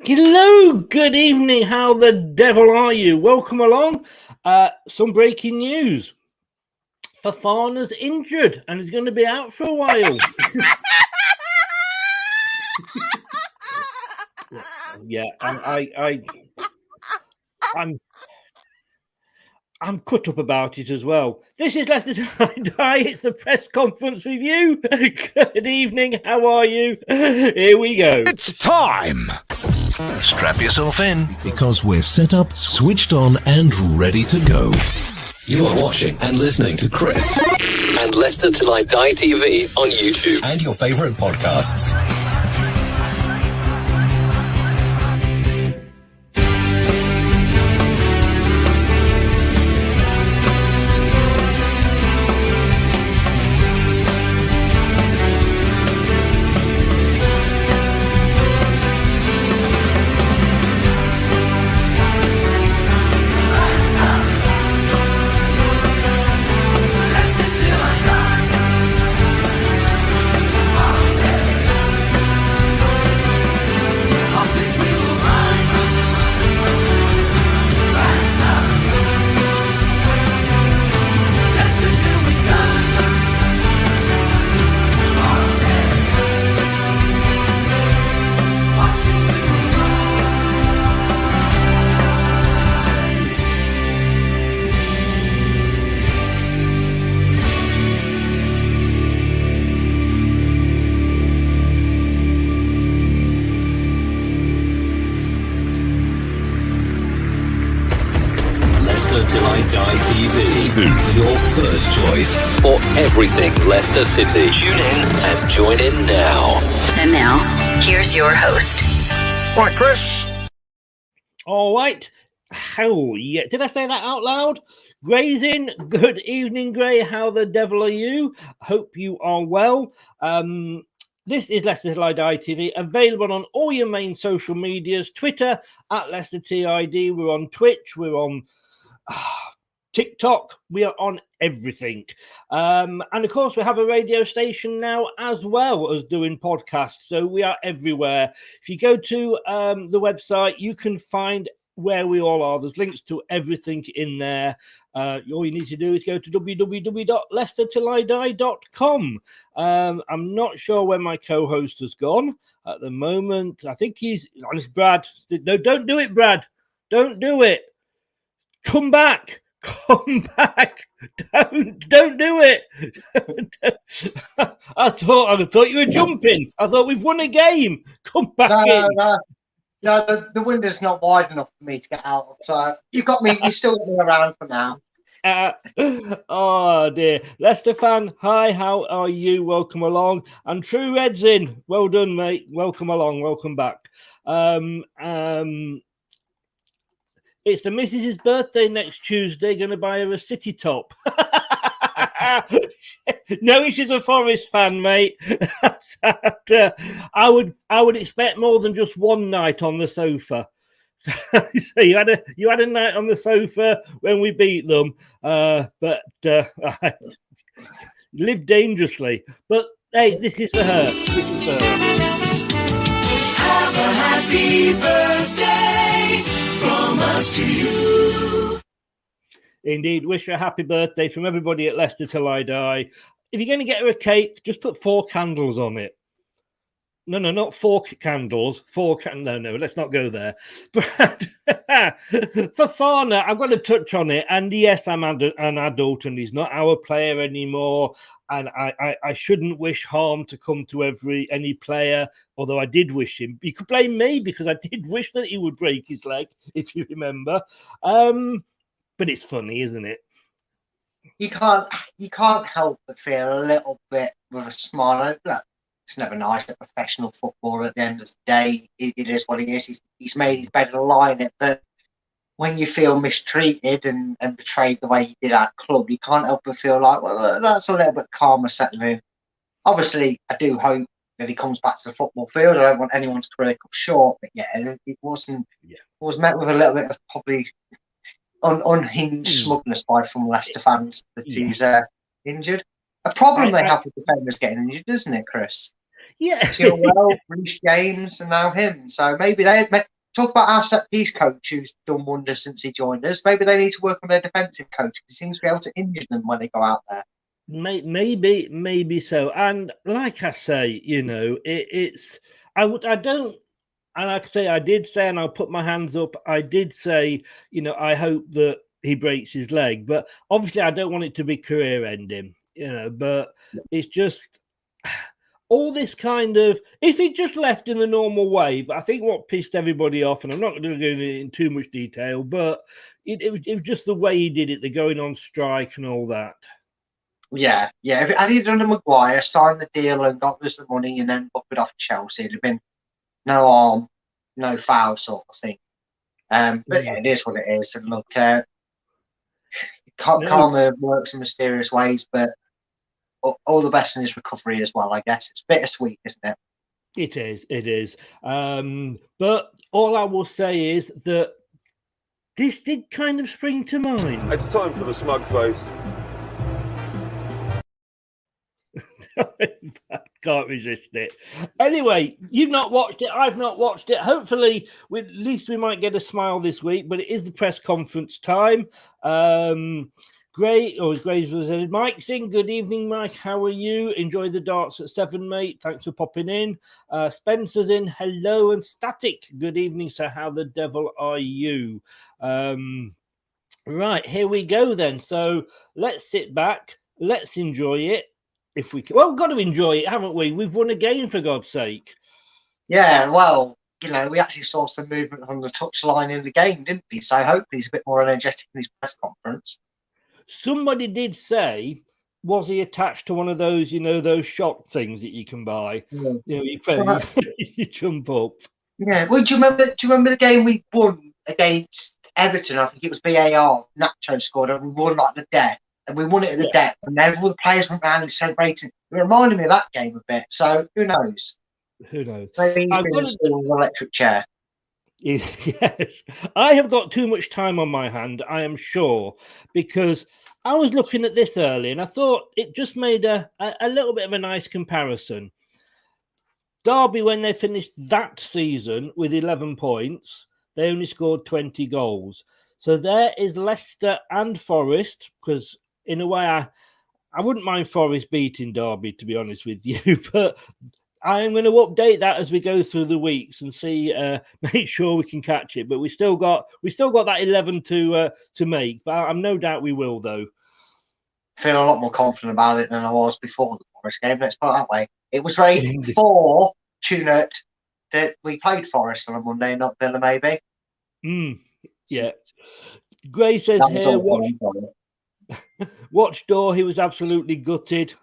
Hello, good evening. How the devil are you? Welcome along. Some breaking news. Fafana's injured and is going to be out for a while. Yeah, and I'm cut up about it as well. This is Leicester Die. It's the press conference review. Good evening. How are you? Here we go. It's time. Strap yourself in because we're set up, switched on, and ready to go. You are watching and listening to Chris and Leicester Till I Die TV on YouTube and your favourite podcasts. Till I Die TV, your first choice for everything Leicester City. Tune in and join in now. And now, here's your host. Right, Chris. All right. Hell yeah. Did I say that out loud? Gray's in. Good evening, Gray. How the devil are you? Hope you are well. This is Leicester Till I Die TV, available on all your main social medias. Twitter, at LeicesterTID. We're on Twitch. We're on TikTok. We are on everything. And of course, we have a radio station now as well as doing podcasts. So we are everywhere. If you go to the website, you can find where we all are. There's links to everything in there. All you need to do is go to www.leicestertillidie.com. I'm not sure where my co-host has gone at the moment. I think he's honest. Brad, no, don't do it, Brad. Don't do it. Come back. Don't do it. I thought you were jumping. I thought we've won a game. Come back in. No, the window's not wide enough for me to get out of. So you've got me. You still got me around for now. Oh dear. Leicester fan, hi, how are you? Welcome along. And True Red's in. Well done, mate. Welcome along. Welcome back. It's the missus's birthday next Tuesday. Going to buy her a city top. No, she's a Forest fan, mate. I would expect more than just one night on the sofa. So you had a night on the sofa when we beat them, but live dangerously. But hey, this is for her. This is for her. Have a happy birthday from us to you. Indeed, wish her a happy birthday from everybody at Leicester Till I Die. If you're going to get her a cake, just put 4 candles on it. No, not 4 candles. No, let's not go there. But Fafana, I've got to touch on it. And yes, I'm an adult and he's not our player anymore. And I shouldn't wish harm to come to any player, although I did wish him. You could blame me because I did wish that he would break his leg, if you remember. But it's funny, isn't it? You can't help but feel a little bit with a smile. Look, it's never nice at professional football. At the end of the day, it is what it is. He's made his bed and lie in it. But when you feel mistreated and betrayed the way he did our club, you can't help but feel like, well, that's a little bit calmer settling in. Obviously, I do hope that he comes back to the football field. I don't want anyone's career cut short. But yeah, it wasn't. Yeah. It was met with a little bit of probably unhinged smugness by some Leicester fans that he's injured. A problem they have with defenders getting injured, isn't it, Chris? Yeah. Chilwell, Reece James, and now him. So maybe they talk about our set piece coach who's done wonders since he joined us. Maybe they need to work on their defensive coach because he seems to be able to injure them when they go out there. Maybe so. And like I say, it's I don't. And like I say, I did say, and I'll put my hands up. I did say, I hope that he breaks his leg, but obviously I don't want it to be career ending. But it's just all this kind of, if he just left in the normal way. But I think what pissed everybody off, and I'm not going to go in too much detail, but it was just the way he did it, the going on strike and all that. Yeah. If had he done a Maguire, signed the deal and got us the money and then booked it off Chelsea, it'd have been no harm, no foul sort of thing. But yeah, it is what it is. And look, karma works in mysterious ways, but all the best in his recovery as well, I guess. It's bittersweet, isn't it? It is. But all I will say is that this did kind of spring to mind. It's time for the smug face. Can't resist it. Anyway, you've not watched it. I've not watched it. Hopefully, at least we might get a smile this week. But it is the press conference time. Great. Or as Graves was said, Mike's in. Good evening, Mike. How are you? Enjoy the darts at 7, mate. Thanks for popping in. Spencer's in. Hello, and Static. Good evening, sir. How the devil are you? Right, here we go then. So let's sit back. Let's enjoy it. If we can. Well, we've got to enjoy it, haven't we? We've won a game, for God's sake. Yeah, well, we actually saw some movement on the touchline in the game, didn't we? So hopefully he's a bit more energetic in his press conference. Somebody did say, was he attached to one of those, those shot things that you can buy? Yeah. You jump up. Yeah. Well, do you remember the game we won against Everton? I think it was VAR. Nacho scored, and we won like the death. And we won it at the death, and all the players went around and celebrating. It reminded me of that game a bit. So who knows? Who knows? Maybe he's been installed an electric chair. Yes, I have got too much time on my hand, I am sure, because I was looking at this early and I thought it just made a little bit of a nice comparison. Derby, when they finished that season with 11 points, they only scored 20 goals. So there is Leicester and Forest, because in a way I wouldn't mind Forest beating Derby, to be honest with you, but I'm going to update that as we go through the weeks and see, make sure we can catch it. But we still got that 11 to make. But I'm no doubt we will, though. I feel a lot more confident about it than I was before the Forest game. Let's put it that way. It was very fortunate that we played Forest on a Monday, not Villa, maybe. Yeah. Gray says here, watch Door. He was absolutely gutted.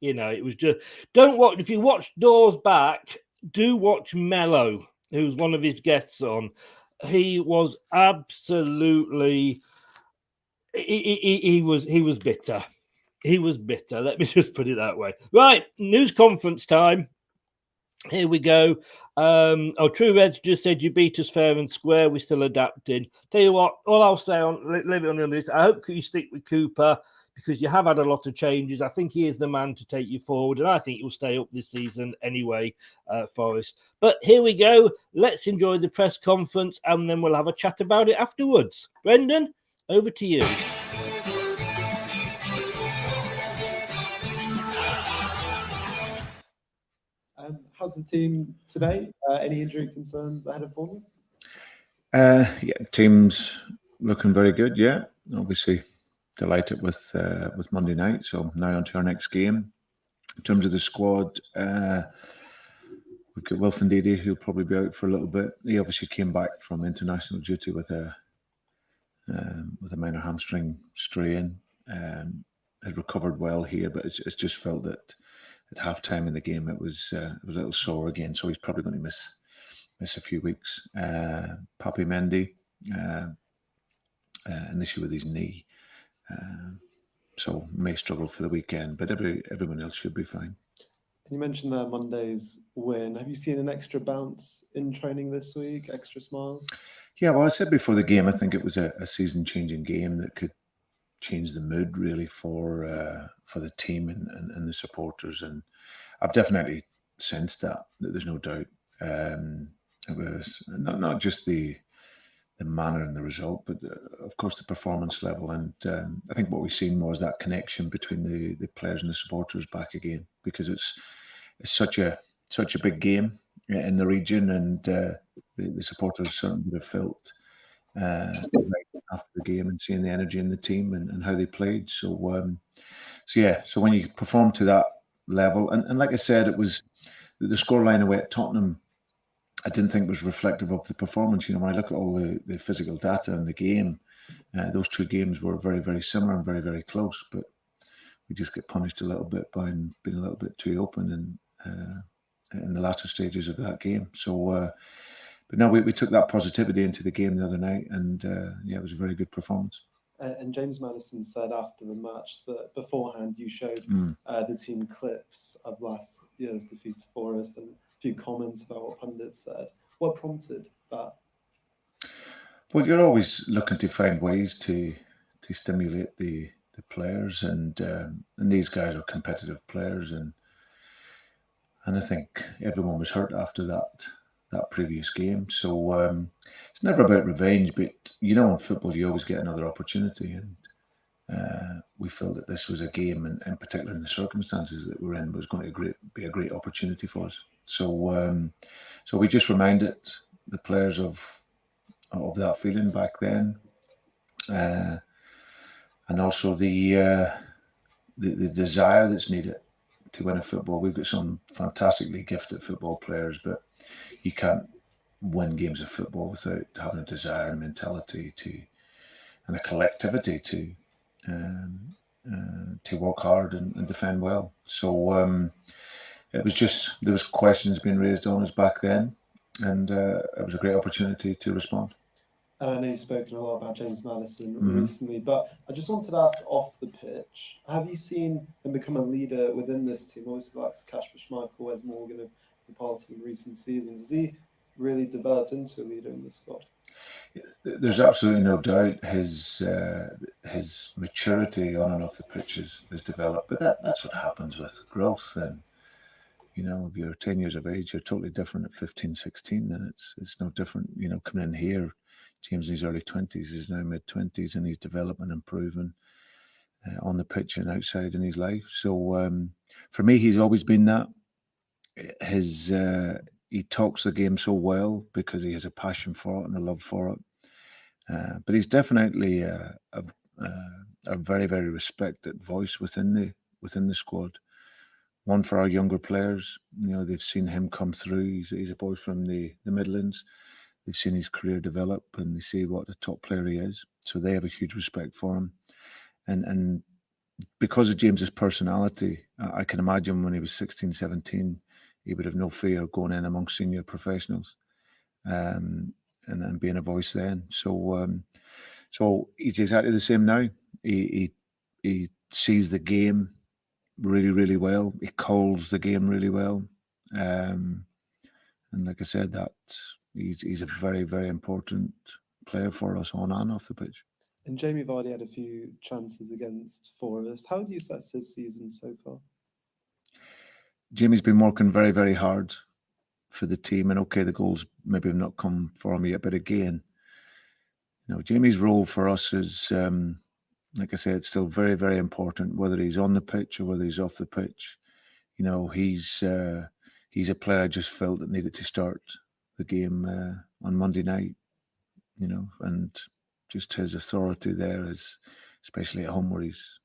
It was just don't watch. If you watch Doors back, do watch Mello, who's one of his guests on. He was absolutely. He was bitter. He was bitter. Let me just put it that way. Right, news conference time. Here we go. True Reds just said you beat us fair and square. We're still adapting. Tell you what, all I'll say leave it on the list. I hope you stick with Cooper, because you have had a lot of changes. I think he is the man to take you forward, and I think you'll stay up this season anyway, Forrest. But here we go. Let's enjoy the press conference, and then we'll have a chat about it afterwards. Brendan, over to you. How's the team today? Any injury concerns ahead of Bournemouth? Team's looking very good. Yeah, obviously delighted with Monday night. So now on to our next game. In terms of the squad, we've got Wilfred Ndidi, who'll probably be out for a little bit. He obviously came back from international duty with a minor hamstring strain. Had recovered well here, but it's just felt that at half-time in the game it was a little sore again, so he's probably going to miss a few weeks. Papi Mendy, an issue with his knee, so may struggle for the weekend, but everyone else should be fine. You mentioned there Monday's win. Have you seen an extra bounce in training this week, extra smiles? Yeah, well, I said before the game, I think it was a season-changing game that could change the mood really for the team and the supporters, and I've definitely sensed that there's no doubt. I It was not just the manner and the result, but of course the performance level. And I think what we've seen more is that connection between the players and the supporters back again, because it's such a big game in the region, and the supporters certainly would have felt after the game and seeing the energy in the team and how they played. So when you perform to that level, and like I said, it was the scoreline away at Tottenham, I didn't think was reflective of the performance. When I look at all the physical data in the game, those two games were very, very similar and very, very close, but we just get punished a little bit by being a little bit too open in the latter stages of that game. So but no, we took that positivity into the game the other night, and it was a very good performance. And James Maddison said after the match that beforehand you showed the team clips of last year's defeat to Forest and a few comments about what pundits said. What prompted that? Well, you're always looking to find ways to stimulate the players, and these guys are competitive players, and I think everyone was hurt after that previous game. So it's never about revenge, but in football you always get another opportunity, and we felt that this was a game, and in particular in the circumstances that we're in, was going to be a great opportunity for us. So we just reminded the players of that feeling back then, and also the desire that's needed to win a football. We've got some fantastically gifted football players, but you can't win games of football without having a desire and mentality and a collectivity to work hard and defend well. So it was just, there was questions being raised on us back then, and it was a great opportunity to respond. And I know you've spoken a lot about James Maddison recently, but I just wanted to ask off the pitch, have you seen him become a leader within this team? Obviously, like Kasper Schmeichel, Wes Morgan have departed in recent seasons. Has he really developed into a leader in this squad? There's absolutely no doubt his maturity on and off the pitch has developed, but that's what happens with growth. And if you're 10 years of age, you're totally different at 15, 16, and it's no different. Coming in here, James in his early 20s, is now mid-20s, and he's developing and improving on the pitch and outside in his life. So for me, he's always been that. He talks the game so well because he has a passion for it and a love for it. But he's definitely a very, very respected voice within the squad. One for our younger players. They've seen him come through. He's a boy from the Midlands. They've seen his career develop, and they see what a top player he is. So they have a huge respect for him. And because of James's personality, I can imagine when he was 16, 17, he would have no fear going in among senior professionals and being a voice then. So he's exactly the same now. He sees the game really, really well. He calls the game really well. And like I said, that he's a very, very important player for us on and off the pitch. And Jamie Vardy had a few chances against Forest. How would you assess his season so far? Jamie's been working very, very hard for the team, and okay, the goals maybe have not come for him yet, but again, Jamie's role for us is, like I said, it's still very, very important, whether he's on the pitch or whether he's off the pitch. He's a player I just felt that needed to start the game on Monday night, and just his authority there, is especially at home where he's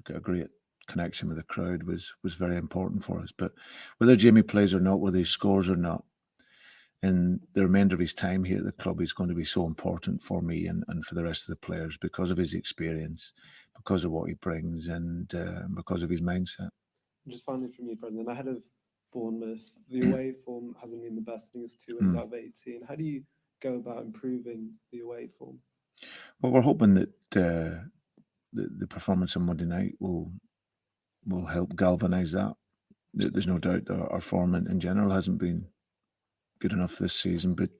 got a great connection with the crowd, was very important for us. But whether Jamie plays or not, whether he scores or not, in the remainder of his time here at the club, is going to be so important for me and for the rest of the players, because of his experience, because of what he brings, and because of his mindset. And just finally from you, Brendan, ahead of Bournemouth, the away form hasn't been the best. I think it's 2 wins out of 18. How do you go about improving the away form? Well, we're hoping that the performance on Monday night will help galvanise that. There's no doubt our form in general hasn't been good enough this season, but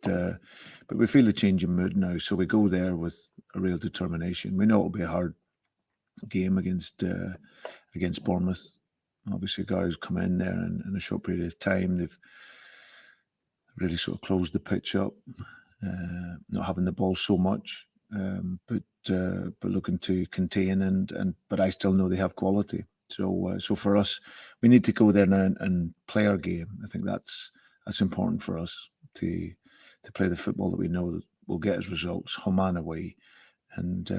we feel the change in mood now. So we go there with a real determination. We know it'll be a hard game against Bournemouth. Obviously, guys come in there in a short period of time. They've really sort of closed the pitch up, not having the ball so much, but looking to contain but I still know they have quality. So for us, we need to go there now and play our game. I think that's important for us to play the football that we know will get us results, home and away, and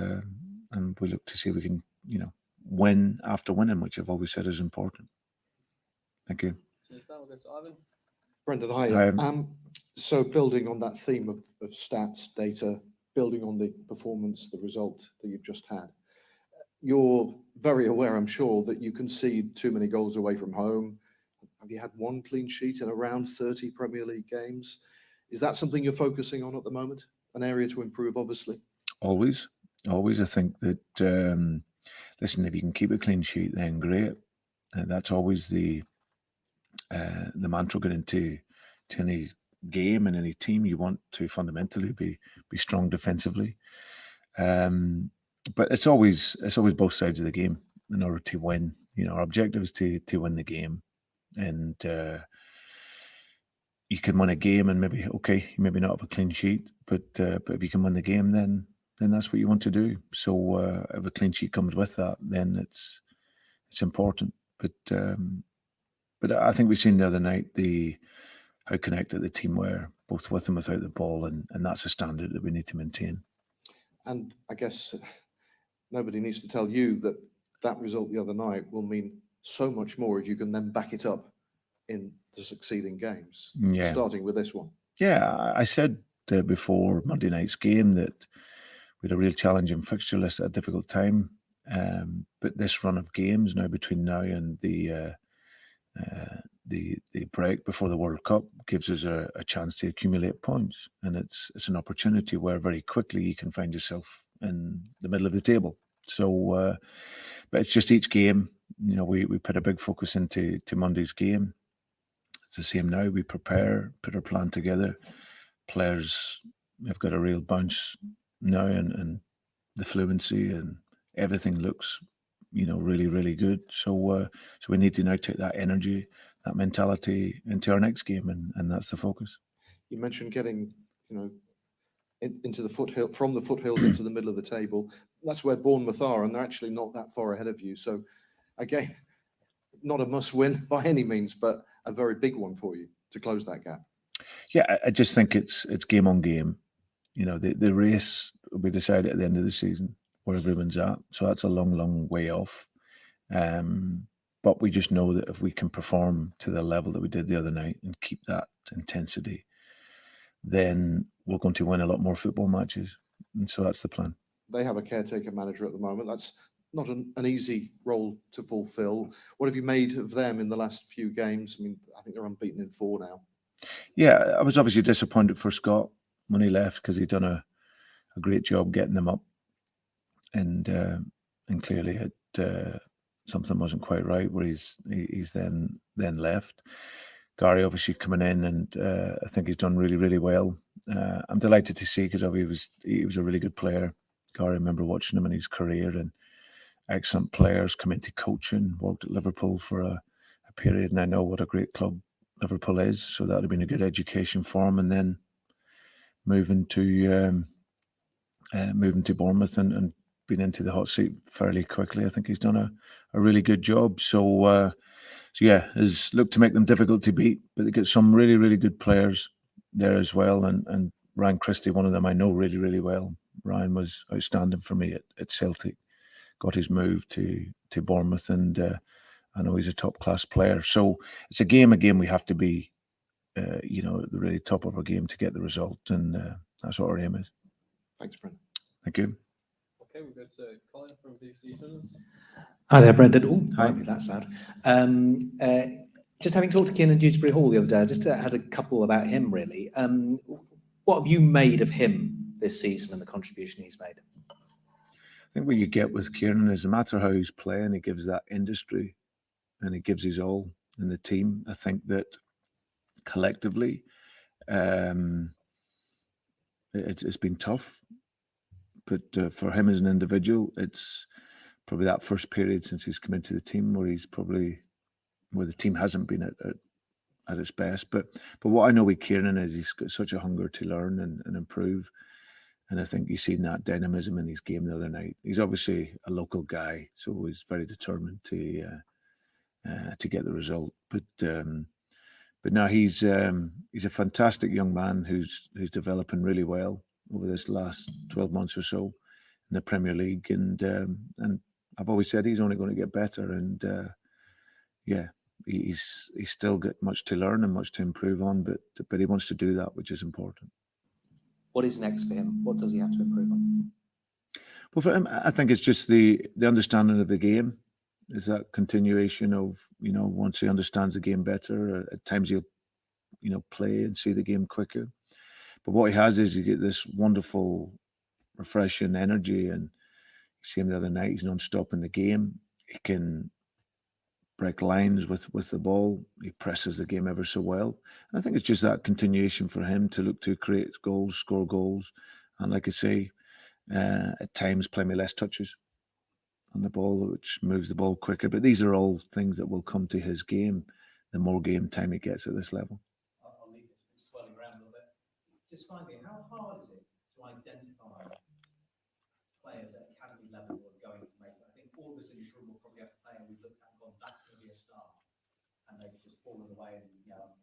we look to see if we can, win after winning, which I've always said is important. Thank you. Brendan, hi. So building on that theme of stats, data, building on the performance, the result that you've just had, you're very aware, I'm sure, that you concede too many goals away from home. Have you had one clean sheet in around 30 Premier League games? Is that something you're focusing on at the moment? An area to improve, obviously? Always. I think that, listen, if you can keep a clean sheet, then great. That's always the mantra going into any game and any team. You want to fundamentally be strong defensively. But it's always both sides of the game in order to win. Our objective is to win the game. And you can win a game and maybe not have a clean sheet, but if you can win the game, then that's what you want to do. So if a clean sheet comes with that, then it's important. But I think we've seen the other night how connected the team were, both with and without the ball, and that's a standard that we need to maintain. And I guess nobody needs to tell you that result the other night will mean so much more if you can then back it up in the succeeding games, starting with this one. Yeah, I said before Monday night's game that we had a real challenging fixture list at a difficult time, but this run of games now between now and the break before the World Cup gives us a chance to accumulate points, and it's an opportunity where very quickly you can find yourself in the middle of the table. So, but it's just each game. We put a big focus into Monday's game. It's the same now. We prepare, put our plan together. Players have got a real bounce now, and the fluency and everything looks, really, really good. So we need to now take that energy, that mentality into our next game, and that's the focus. You mentioned getting, into the foothill, from the foothills into the middle of the table. That's where Bournemouth are, and they're actually not that far ahead of you. So, again, not a must-win by any means, but a very big one for you to close that gap. Yeah, I just think it's game on game. The race will be decided at the end of the season where everyone's at. So that's a long, long way off. But we just know that if we can perform to the level that we did the other night and keep that intensity, then we're going to win a lot more football matches. And so that's the plan. They have a caretaker manager at the moment. That's not an easy role to fulfill. What have you made of them in the last few games? I mean, I think they're unbeaten in 4 now. Yeah, I was obviously disappointed for Scott when he left because he'd done a great job getting them up. And clearly something wasn't quite right where he's then left. Gary obviously coming in, and I think he's done really, really well. I'm delighted to see because he was a really good player. Gary, I remember watching him in his career, and excellent players come into coaching, worked at Liverpool for a period, and I know what a great club Liverpool is. So that would have been a good education for him, and then moving to Bournemouth and been into the hot seat fairly quickly. I think he's done a really good job. So yeah, has looked to make them difficult to beat, but they get some really, really good players there as well. And Ryan Christie, one of them I know really, really well. Ryan was outstanding for me at Celtic, got his move to Bournemouth, and I know he's a top class player. So it's a game we have to be, at the really top of our game to get the result, and that's what our aim is. Thanks, Brendan. Thank you. Okay, we'll go to Colin from BBC News. Hi there, Brendan. Oh, hi. That's loud. Just having talked to Kieran Dewsbury Hall the other day, I just had a couple about him, really. What have you made of him this season and the contribution he's made? I think what you get with Kieran is no matter how he's playing, he gives that industry and he gives his all in the team. I think that collectively, it's been tough. But for him as an individual, it's probably that first period since he's come into the team where the team hasn't been at at its best. But what I know with Kieran is he's got such a hunger to learn and improve. And I think you've seen that dynamism in his game the other night. He's obviously a local guy, so he's very determined to get the result. But no, he's a fantastic young man who's developing really well over this last 12 months or so in the Premier League. And I've always said he's only going to get better. And he's still got much to learn and much to improve on. But he wants to do that, which is important. What is next for him? What does he have to improve on? Well, for him, I think it's just the understanding of the game. Is that continuation of, once he understands the game better, at times he'll, play and see the game quicker. But what he has is you get this wonderful, refreshing energy. And you see him the other night, he's non-stop in the game. He can break lines with the ball. He presses the game ever so well. And I think it's just that continuation for him to look to create goals, score goals. And like I say, at times play me less touches on the ball, which moves the ball quicker. But these are all things that will come to his game the more game time he gets at this level. I'll leave this swirling around a little bit. Just finally, how hard is it to identify players at academy level who are going to make it? I think all of us in this room will probably have a player we've looked at and gone, that's going to be a star. And they've just fallen away and,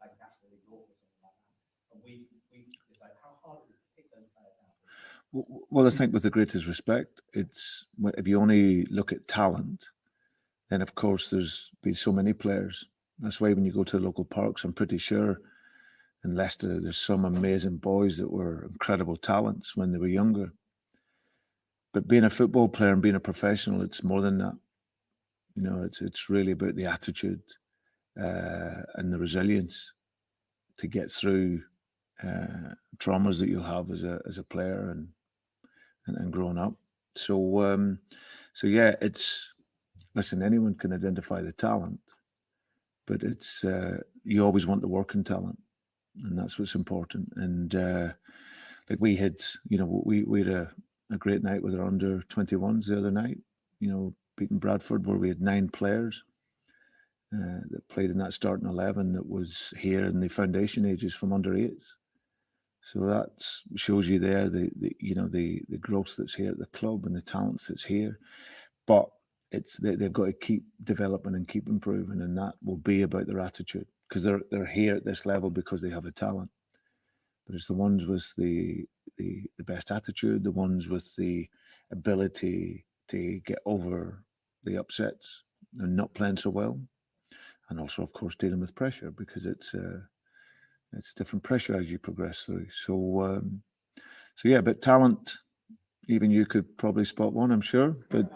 played National League North or something like that. And we it's like, how hard is it to pick those players out? Well, I think with the greatest respect, it's if you only look at talent, then of course there's been so many players. That's why when you go to the local parks, I'm pretty sure in Leicester there's some amazing boys that were incredible talents when they were younger. But being a football player and being a professional, it's more than that. It's really about the attitude and the resilience to get through traumas that you'll have as a player and growing up. So yeah, listen, anyone can identify the talent, but it's you always want the working talent, and that's what's important. And like we had a great night with our under 21s the other night, beating Bradford, where we had 9 players that played in that starting 11 that was here in the foundation ages from under 8s. So that shows you there the growth that's here at the club and the talents that's here. But they've got to keep developing and keep improving, and that will be about their attitude, because they're here at this level because they have a talent. But it's the ones with the best attitude, the ones with the ability to get over the upsets and not playing so well, and also, of course, dealing with pressure, because it's a different pressure as you progress through. So yeah, but talent, even you could probably spot one, I'm sure. But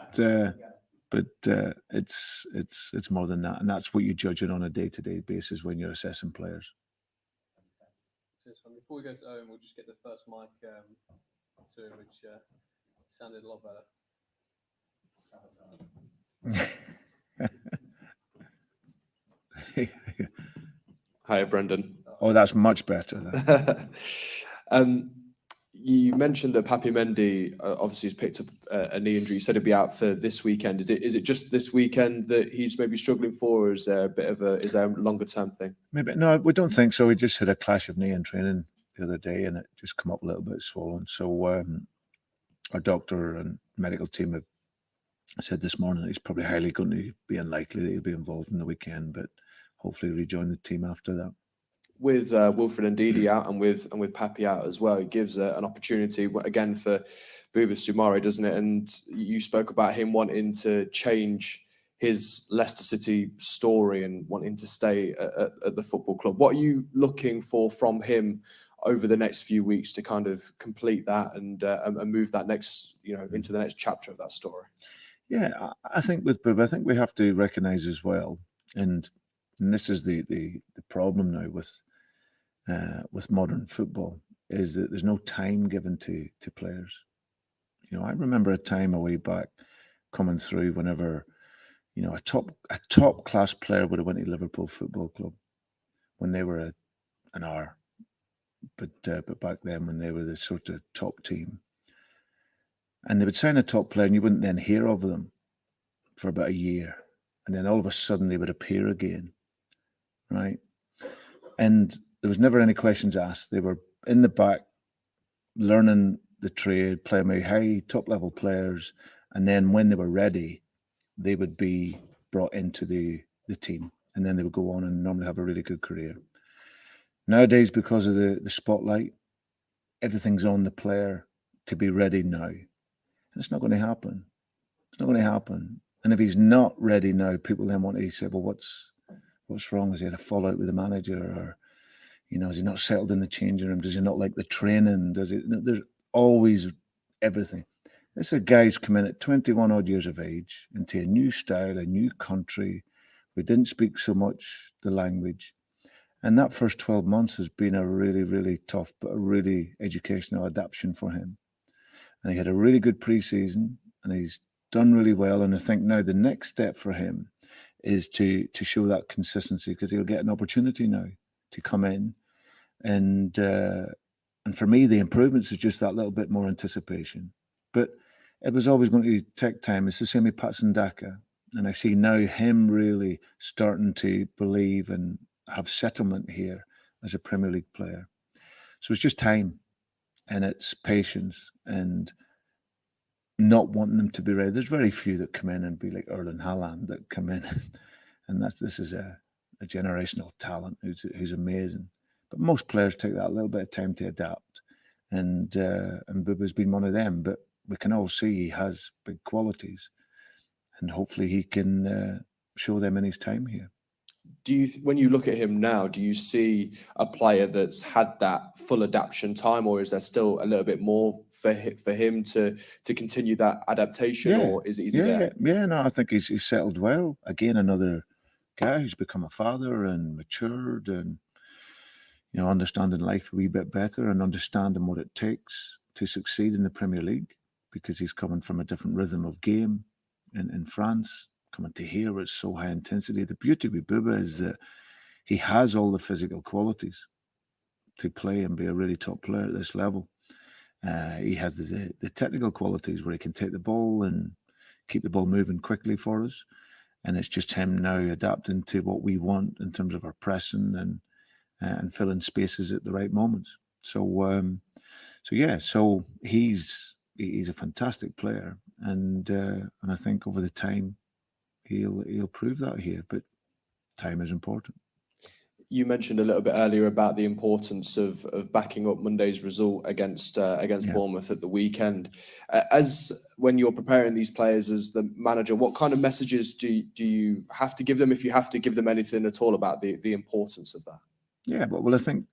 it's more than that, and that's what you judge it on a day-to-day basis when you're assessing players. Before we go to Owen, we'll just get the first mic to which sounded a lot better. Hi, Brendan. Oh, that's much better. You mentioned that Papi Mendy obviously has picked up a knee injury. You said he'd be out for this weekend. Is it just this weekend that he's maybe struggling for, or is there a longer term thing? Maybe no, we don't think so. We just had a clash of knee in training the other day, and it just come up a little bit swollen. So our doctor and medical team have said this morning that he's probably highly going to be unlikely that he'll be involved in the weekend, but hopefully rejoin the team after that. With Wilfred Ndidi out and with Papi out as well, it gives an opportunity again for Buba Sumare, doesn't it? And you spoke about him wanting to change his Leicester City story and wanting to stay at the football club. What are you looking for from him over the next few weeks to kind of complete that and move that next, into the next chapter of that story? Yeah, I think with Buba, I think we have to recognise as well, and this is the problem now with modern football, is that there's no time given to players. I remember a time a way back coming through whenever, a top class player would have went to Liverpool Football Club when they were an hour, but back then when they were the sort of top team, and they would sign a top player and you wouldn't then hear of them for about a year, and then all of a sudden they would appear again, right? And there was never any questions asked. They were in the back, learning the trade, playing with high, top-level players, and then when they were ready, they would be brought into the team, and then they would go on and normally have a really good career. Nowadays, because of the spotlight, everything's on the player to be ready now. And it's not going to happen. It's not going to happen. And if he's not ready now, people then want to say, well, what's wrong? Has he had a fallout with the manager? Or, has he not settled in the changing room? Does he not like the training? There's always everything. This is a guy who's come in at 21 odd years of age into a new style, a new country. We didn't speak so much the language. And that first 12 months has been a really, really tough, but a really educational adaptation for him. And he had a really good pre-season, and he's done really well. And I think now the next step for him is to show that consistency, because he'll get an opportunity now to come in. And for me, the improvements is just that little bit more anticipation. But it was always going to take time. It's the same with Patson Daka. And I see now him really starting to believe and have settlement here as a Premier League player. So it's just time, and it's patience, and not wanting them to be ready. There's very few that come in and be like Erling Haaland that come in, and this is a generational talent who's amazing. But most players take that little bit of time to adapt, and Buba's been one of them. But we can all see he has big qualities, and hopefully he can show them in his time here. When you look at him now, do you see a player that's had that full adaptation time, or is there still a little bit more for him to continue that adaptation, or is he there? Yeah, no, I think he's settled well. Again, another guy who's become a father and matured, and understanding life a wee bit better, and understanding what it takes to succeed in the Premier League, because he's coming from a different rhythm of game in France. Coming to here where it's so high intensity. The beauty with Buba is that he has all the physical qualities to play and be a really top player at this level. He has the technical qualities where he can take the ball and keep the ball moving quickly for us. And it's just him now adapting to what we want in terms of our pressing and filling spaces at the right moments. So he's a fantastic player, and I think over the time, He'll prove that here, but time is important. You mentioned a little bit earlier about the importance of backing up Monday's result against Bournemouth at the weekend. As when you're preparing these players as the manager, what kind of messages do you have to give them, if you have to give them anything at all, about the importance of that? Yeah, well, I think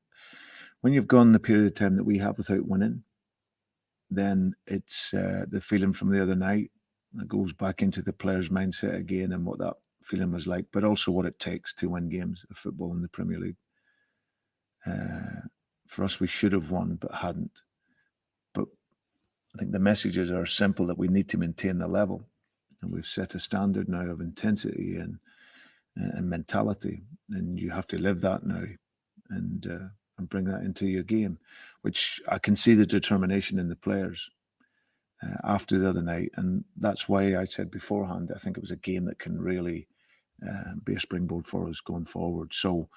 when you've gone the period of time that we have without winning, then it's the feeling from the other night that goes back into the player's mindset again, and what that feeling was like, but also what it takes to win games of football in the Premier League. For us, we should have won, but hadn't. But I think the messages are simple, that we need to maintain the level. And we've set a standard now of intensity and mentality. And you have to live that now and bring that into your game, which I can see the determination in the players after the other night. And that's why I said beforehand, I think it was a game that can really be a springboard for us going forward. So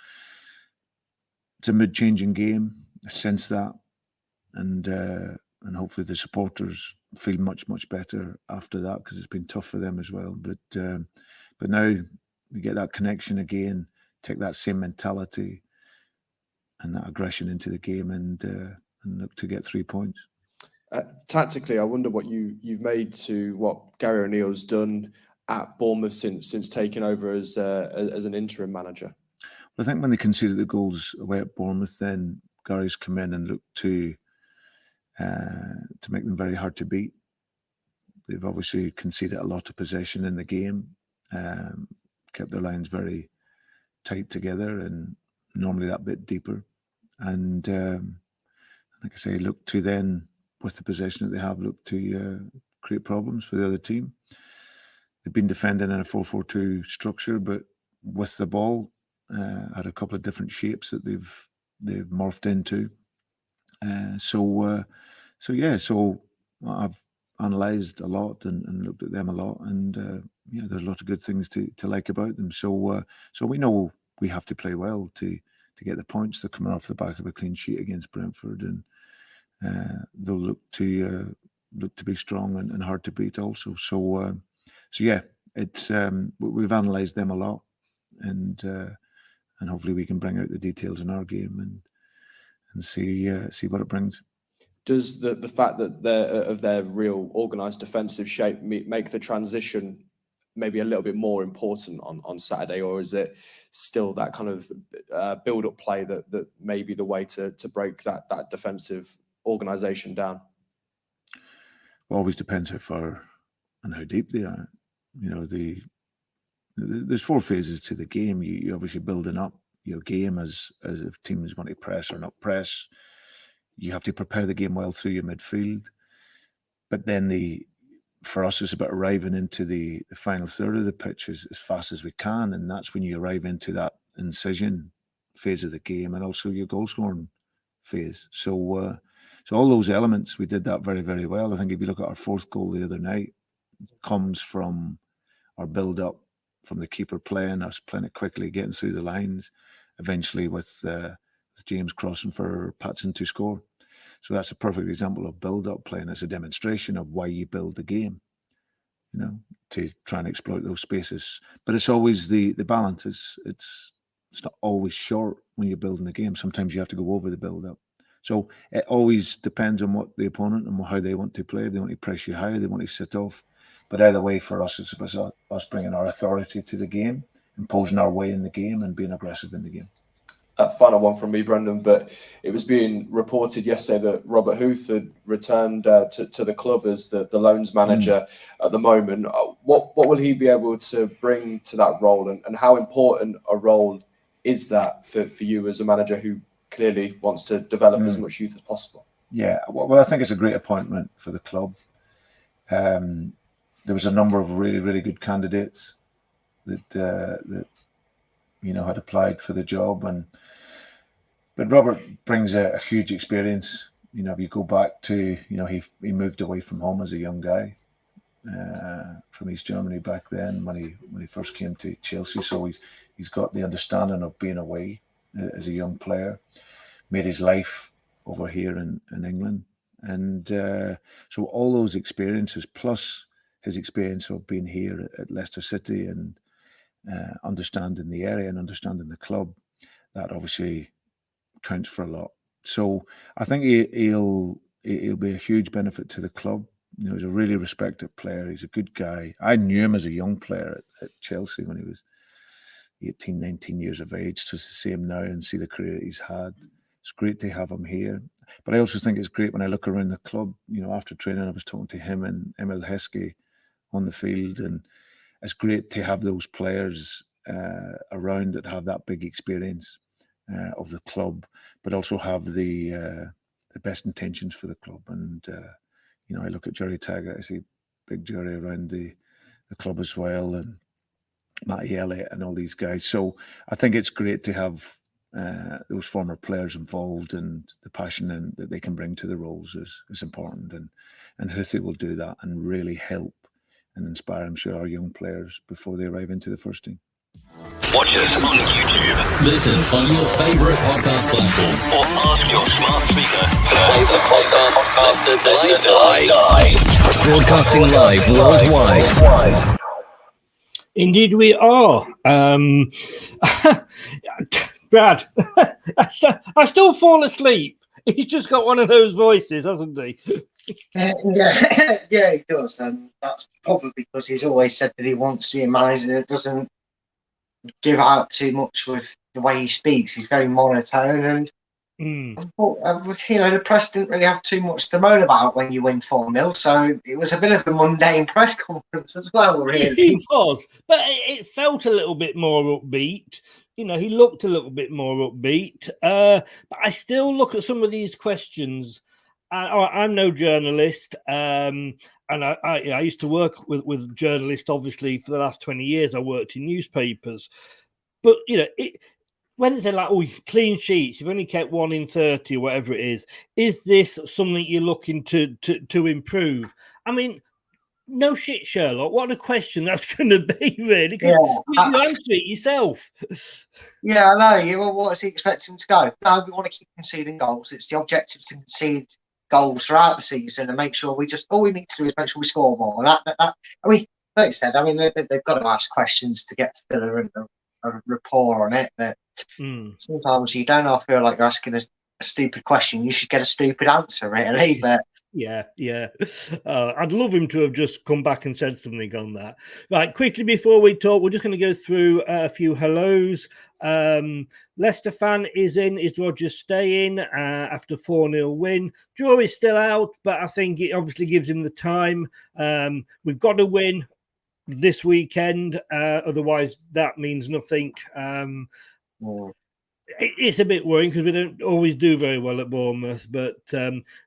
it's a mood-changing game. I sense that. And hopefully the supporters feel much, much better after that, because it's been tough for them as well. But now we get that connection again, take that same mentality and that aggression into the game, and look to get 3 points. Tactically, I wonder what you've made to what Gary O'Neill's done at Bournemouth since taking over as an interim manager. Well, I think when they conceded the goals away at Bournemouth, then Gary's come in and looked to make them very hard to beat. They've obviously conceded a lot of possession in the game, kept their lines very tight together, and normally that bit deeper. And like I say, look to then, with the possession that they have, look to create problems for the other team. They've been defending in a 4-4-2 structure, but with the ball, had a couple of different shapes that they've morphed into. So I've analysed a lot and looked at them a lot, and there's a lot of good things to like about them. So we know we have to play well to get the points. They're coming off the back of a clean sheet against Brentford, and they'll look to be strong and hard to beat also. So yeah, it's we've analysed them a lot, and hopefully we can bring out the details in our game and see what it brings. Does the fact that their real organised defensive shape make the transition maybe a little bit more important on Saturday, or is it still that kind of build-up play that may be the way to break that defensive organisation down? It always depends how far and how deep they are. You know, there's 4 phases to the game. You obviously building up your game as if teams want to press or not press. You have to prepare the game well through your midfield. But then for us, it's about arriving into the final third of the pitch as fast as we can. And that's when you arrive into that incision phase of the game and also your goal scoring phase. So all those elements, we did that very, very well. I think if you look at our 4th goal the other night, comes from our build-up, from the keeper playing, us playing it quickly, getting through the lines, eventually with James crossing for Patson to score. So that's a perfect example of build-up playing. It's a demonstration of why you build the game, you know, to try and exploit those spaces. But it's always the balance. It's not always short when you're building the game. Sometimes you have to go over the build-up. So it always depends on what the opponent and how they want to play. If they want to press you high, they want to sit off. But either way, for us, it's about us bringing our authority to the game, imposing our way in the game, and being aggressive in the game. Final one from me, Brendan, but it was being reported yesterday that Robert Huth had returned to the club as the loans manager at the moment. What will he be able to bring to that role, and how important a role is that for you as a manager who clearly wants to develop as much youth as possible? Yeah, well, I think it's a great appointment for the club. There was a number of really, really good candidates that you know had applied for the job, but Robert brings a huge experience. You know, if you go back to, you know, he moved away from home as a young guy from East Germany back then when he first came to Chelsea. So he's got the understanding of being away as a young player, made his life over here in England, and so all those experiences plus his experience of being here at Leicester City and understanding the area and understanding the club, that obviously counts for a lot. So I think he'll be a huge benefit to the club. You know, he's a really respected player. He's a good guy. I knew him as a young player at Chelsea when he was 18, 19 years of age. So to see him now and see the career he's had, it's great to have him here. But I also think it's great when I look around the club. You know, after training, I was talking to him and Emil Heskey on the field, and it's great to have those players around that have that big experience of the club, but also have the best intentions for the club. And you know, I look at Jerry Taggart, I see big Jerry around the club as well, and Matty Elliott and all these guys. So I think it's great to have those former players involved, and the passion that they can bring to the roles is important. And Huthie will do that and really help and inspire, I'm sure, our young players before they arrive into the first team. Watch us on YouTube. Listen on your favourite podcast platform, or ask your smart speaker. Play the podcast Leicester Till I Die. Broadcasting live worldwide. Indeed, we are. Brad, I still fall asleep. He's just got one of those voices, hasn't he? Yeah, he does, and that's probably because he's always said that he wants to be a manager that doesn't give out too much with the way he speaks. He's very monotone, and you know, the press didn't really have too much to moan about when you win 4-0, so it was a bit of a mundane press conference as well, really. He was, but it felt a little bit more upbeat. You know, he looked a little bit more upbeat, but I still look at some of these questions. I'm no journalist, and I used to work with journalists, obviously, for the last 20 years. I worked in newspapers. But, you know, when they're like, oh, clean sheets, you've only kept 1 in 30 or whatever it is this something you're looking to improve? I mean, no shit, Sherlock. What a question that's going to be, really. Because Yeah. you answer it yourself. Yeah, I know. Well, what is he expecting to go? No, we want to keep conceding goals. It's the objective to concede goals throughout the season and make sure all we need to do is make sure we score more. I mean, like you said, I mean, they've got to ask questions to get to a rapport on it. But sometimes you don't feel like you're asking a stupid question. You should get a stupid answer, really. But yeah. I'd love him to have just come back and said something on that. Right, quickly before we talk, we're just going to go through a few hellos. Leicester fan is in. Is Rogers staying after 4-0 win? Draw is still out, but I think it obviously gives him the time. We've got to win this weekend. Otherwise, that means nothing. It's a bit worrying because we don't always do very well at Bournemouth. But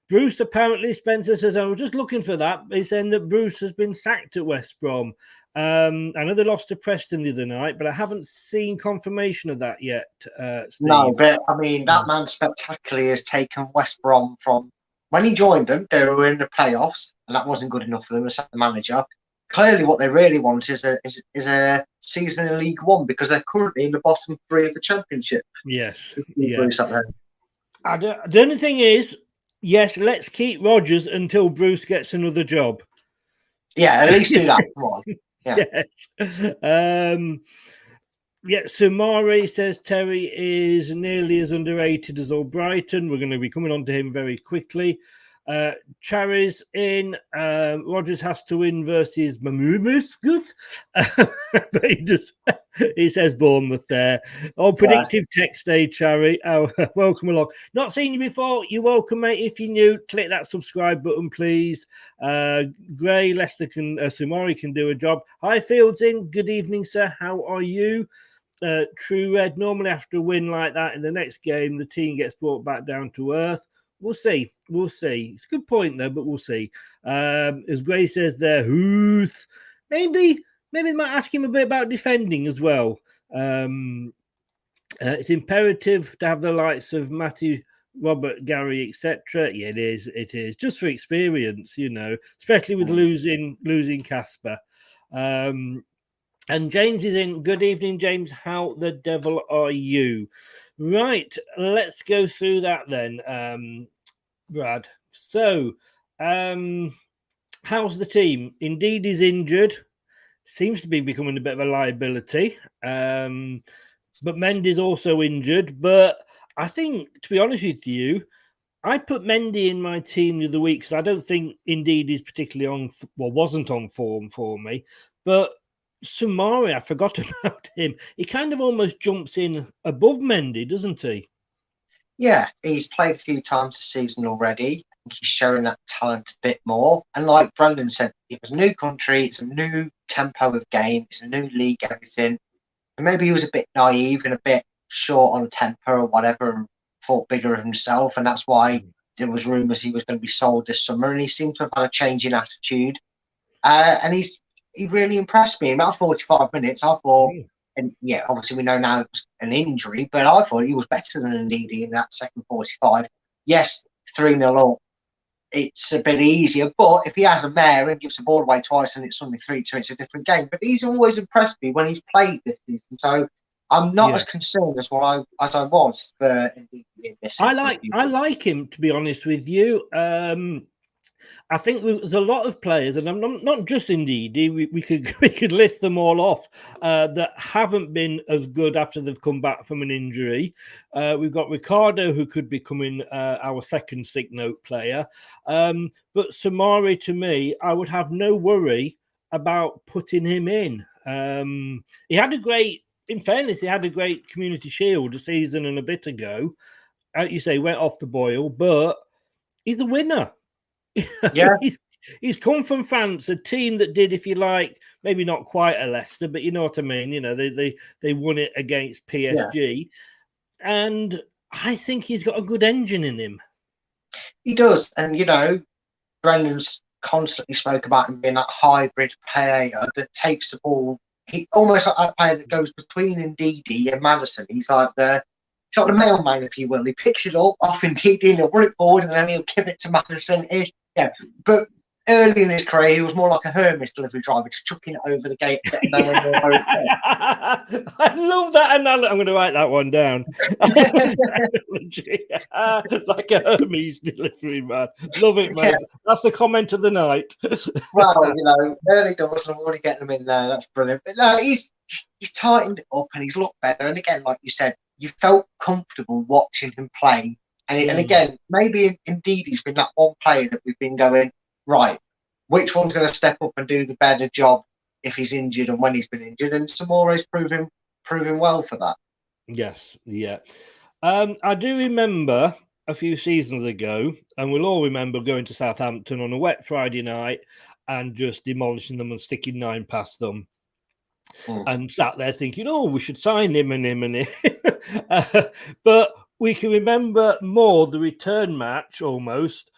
Bruce, apparently, Spencer says, I was just looking for that. He's saying that Bruce has been sacked at West Brom. I know they lost to Preston the other night, but I haven't seen confirmation of that yet, Steve. No, but I mean, that man spectacularly has taken West Brom from when he joined them, they were in the playoffs, and that wasn't good enough for them as a manager. Clearly, what they really want is a season in League One because they're currently in the bottom 3 of the Championship. Yes. The only thing is, yes, let's keep Rodgers until Bruce gets another job. Yeah, at least do that. Come on. Yeah. Yes. Sumari says Terry is nearly as underrated as Albrighton. We're going to be coming on to him very quickly. Chary's in. Rodgers has to win versus Mamumusgus. But he says Bournemouth there. Oh, predictive text day, Chary. Oh, welcome along. Not seen you before. You're welcome, mate. If you're new, click that subscribe button, please. Gray, Leicester Sumari can do a job. Hi, Fields in. Good evening, sir. How are you? True Red. Normally, after a win like that in the next game, the team gets brought back down to earth. We'll see. It's a good point, though, but we'll see. As Gray says there, Huth. Maybe they might ask him a bit about defending as well. It's imperative to have the likes of Matthew, Robert, Gary, etc. Yeah, it is. Just for experience, especially with losing Casper. And James is in. Good evening, James. How the devil are you? Right, let's go through that then, Brad. So, how's the team? Indeed, is injured. Seems to be becoming a bit of a liability. But Mendy's also injured. But I think, to be honest with you, I put Mendy in my team the other week because I don't think Indeed is particularly wasn't on form for me. But Sumari, I forgot about him. He kind of almost jumps in above Mendy, doesn't he? Yeah, he's played a few times this season already. I think he's showing that talent a bit more. And like Brendan said, it was a new country, it's a new tempo of game, it's a new league, everything. And maybe he was a bit naive and a bit short on temper or whatever and thought bigger of himself. And that's why there was rumours he was going to be sold this summer. And he seemed to have had a change in attitude. And he really impressed me. In about 45 minutes, I thought, and yeah, obviously we know now it was an injury, but I thought he was better than Ndidi in that second 45. Yes, 3-0 up, it's a bit easier, but if he has a mare and gives the ball away twice and it's only 3-2, it's a different game. But he's always impressed me when he's played this season, so I'm not as concerned as I was for Ndidi in this. I like him, to be honest with you. I think there's a lot of players, and I'm not just Indeed. We could list them all off that haven't been as good after they've come back from an injury. We've got Ricardo, who could be coming our second sick note player. But Sumari, to me, I would have no worry about putting him in. He had a great Community Shield a season and a bit ago. You say went off the boil, but he's a winner. Yeah, he's come from France, a team that did, if you like, maybe not quite a Leicester, but you know what I mean. They won it against PSG, and I think he's got a good engine in him. He does, and Brendan's constantly spoke about him being that hybrid player that takes the ball. He almost like that player that goes between Ndidi and Maddison. He's like the mailman, if you will. He picks it up off Ndidi and he'll run it forward, and then he'll give it to Maddison. Yeah, but early in his career, he was more like a Hermes delivery driver, just chucking it over the gate. I love that analogy. I'm going to write that one down. Like a Hermes delivery man. Love it, mate. Yeah. That's the comment of the night. Well, early doors, and I'm already getting them in there. That's brilliant. But no, he's tightened it up and he's looked better. And again, like you said, you felt comfortable watching him play. And again, maybe indeed he's been that one player that we've been going, right, which one's going to step up and do the better job if he's injured and when he's been injured? And Samore's proving well for that. Yes, yeah. I do remember a few seasons ago, and we'll all remember going to Southampton on a wet Friday night and just demolishing them and sticking 9 past them. And sat there thinking, oh, we should sign him and him and him. But we can remember more the return match almost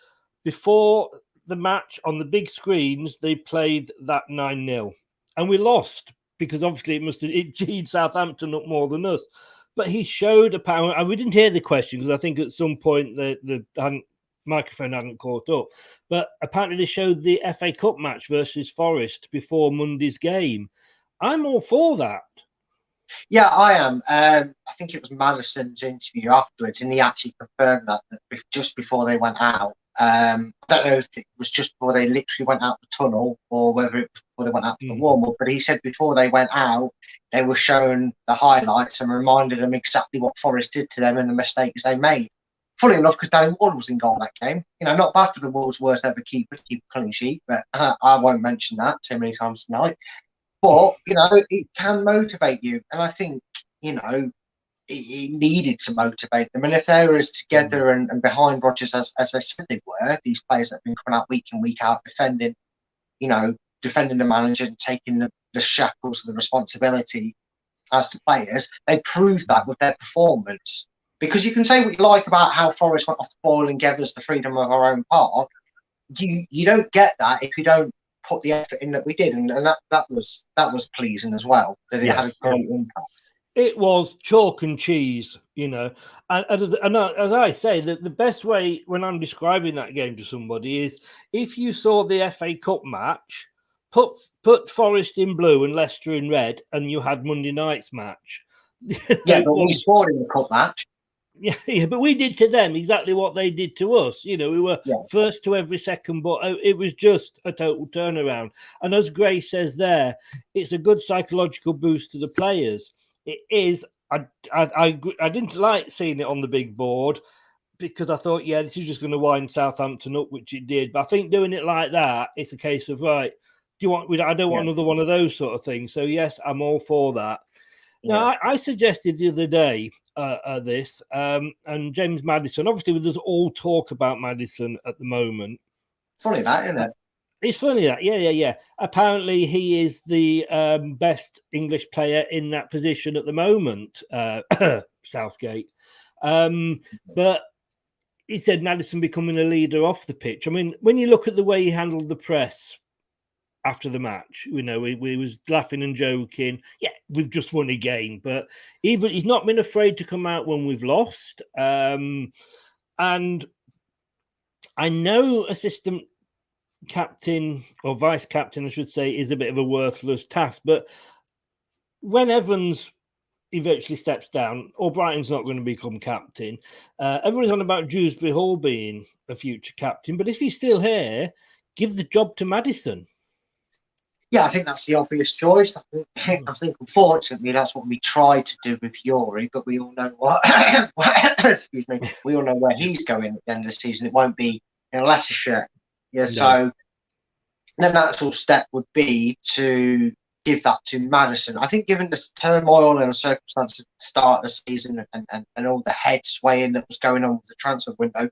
before the match on the big screens. They played that 9-0 and we lost because obviously it G'd Southampton up more than us. But he showed a power, and we didn't hear the question because I think at some point the microphone hadn't caught up. But apparently they showed the FA Cup match versus Forest before Monday's game. I'm all for that. Yeah, I am. I think it was Madison's interview afterwards, and he actually confirmed that just before they went out. I don't know if it was just before they literally went out the tunnel or whether it was before they went out to the warm-up, but he said before they went out, they were showing the highlights and reminded them exactly what Forest did to them and the mistakes they made. Funny enough, because Danny Ward was in goal that game. Not bad for the world's worst ever keeper to keep a clean sheet, but I won't mention that too many times tonight. But, it can motivate you. And I think, it needed to motivate them. And if they were as together and behind Rodgers as they said they were, these players that have been coming out week in, week out, defending the manager and taking the shackles of the responsibility as the players, they proved that with their performance. Because you can say what you like about how Forest went off the ball and gave us the freedom of our own park. You don't get that if you don't put the effort in that we did, and that was pleasing as well. That it had a great impact. It was chalk and cheese, and as I say, the best way when I'm describing that game to somebody is if you saw the FA Cup match, put Forest in blue and Leicester in red, and you had Monday night's match. Yeah, but we scored in the cup match. Yeah, but we did to them exactly what they did to us. We were first to every second, but it was just a total turnaround. And as Gray says there, it's a good psychological boost to the players. It is. I didn't like seeing it on the big board because I thought, this is just going to wind Southampton up, which it did. But I think doing it like that, it's a case of, right, I don't want another one of those sort of things. So, yes, I'm all for that. Now, I suggested the other day this, and James Maddison, obviously there's all talk about Maddison at the moment. Funny that, isn't it? It's funny that, yeah. Apparently he is the best English player in that position at the moment, Southgate. But he said Maddison becoming a leader off the pitch. I mean, when you look at the way he handled the press after the match, we was laughing and joking. Yeah, we've just won a game, but he's not been afraid to come out when we've lost. And I know assistant captain or vice captain, I should say, is a bit of a worthless task, but when Evans eventually steps down, or Brighton's not going to become captain, everyone's on about Dewsbury Hall being a future captain, but if he's still here, give the job to Maddison. Yeah, I think that's the obvious choice. I think unfortunately that's what we tried to do with Yuri, but we all know excuse me, we all know where he's going at the end of the season. It won't be in Leicestershire. Yeah, so the natural step would be to give that to Maddison. I think given the turmoil and the circumstances at the start of the season and all the head swaying that was going on with the transfer window,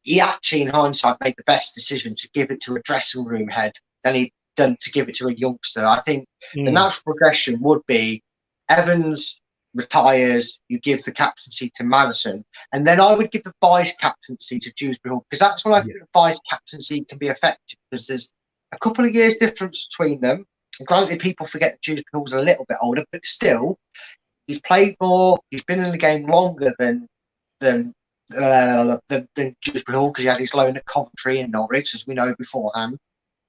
he actually in hindsight made the best decision to give it to a dressing room head than he'd done to give it to a youngster. I think the natural progression would be Evans retires, you give the captaincy to Maddison, and then I would give the vice captaincy to Dewsbury Hall, because that's when I think the vice captaincy can be effective, because there's a couple of years difference between them. And granted, people forget that Dewsbury Hall's a little bit older, but still, he's played more, he's been in the game longer than Dewsbury Hall, because he had his loan at Coventry and Norwich, as we know beforehand.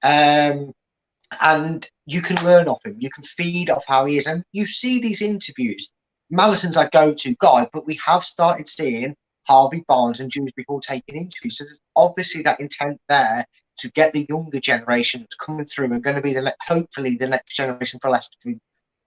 And you can learn off him. You can feed off how he is. And you see these interviews. Madison's our go-to guy, but we have started seeing Harvey Barnes and Dewsbury Hall taking interviews. So there's obviously that intent there to get the younger generation that's coming through and going to be hopefully the next generation for Leicester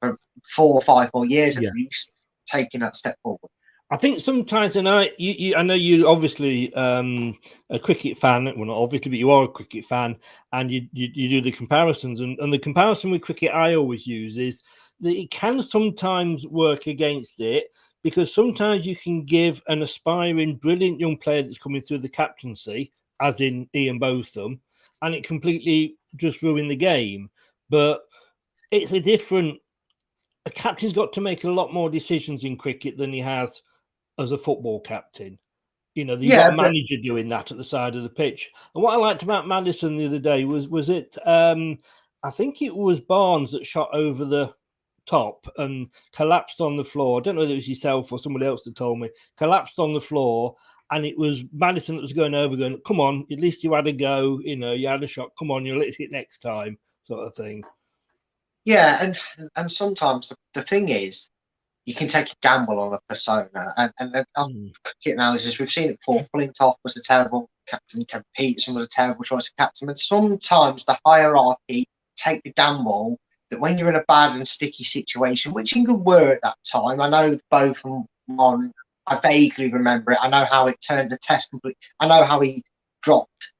for 4 or 5 more years at least, taking that step forward. I think sometimes, and I know you're obviously a cricket fan. Well, not obviously, but you are a cricket fan, and you do the comparisons. And the comparison with cricket I always use is that it can sometimes work against it, because sometimes you can give an aspiring, brilliant young player that's coming through the captaincy, as in Ian Botham, and it completely just ruin the game. But it's a different. A captain's got to make a lot more decisions in cricket than he has as a football captain. You know, you've got a manager doing that at the side of the pitch. And what I liked about Madison the other day was it, I think it was Barnes that shot over the top and collapsed on the floor. I don't know whether it was yourself or somebody else that told me. Collapsed on the floor, and it was Madison that was going over, going, come on, at least you had a go, you know, you had a shot, come on, you'll hit it next time, sort of thing. Yeah, and sometimes the thing is, you can take a gamble on the persona. And cricket analysis, we've seen it before. Flintoff was a terrible captain. Kevin Peterson was a terrible choice of captain. And sometimes the hierarchy take the gamble that when you're in a bad and sticky situation, which England were at that time, I know both from one, I vaguely remember it. I know how it turned the test complete. I know how he dropped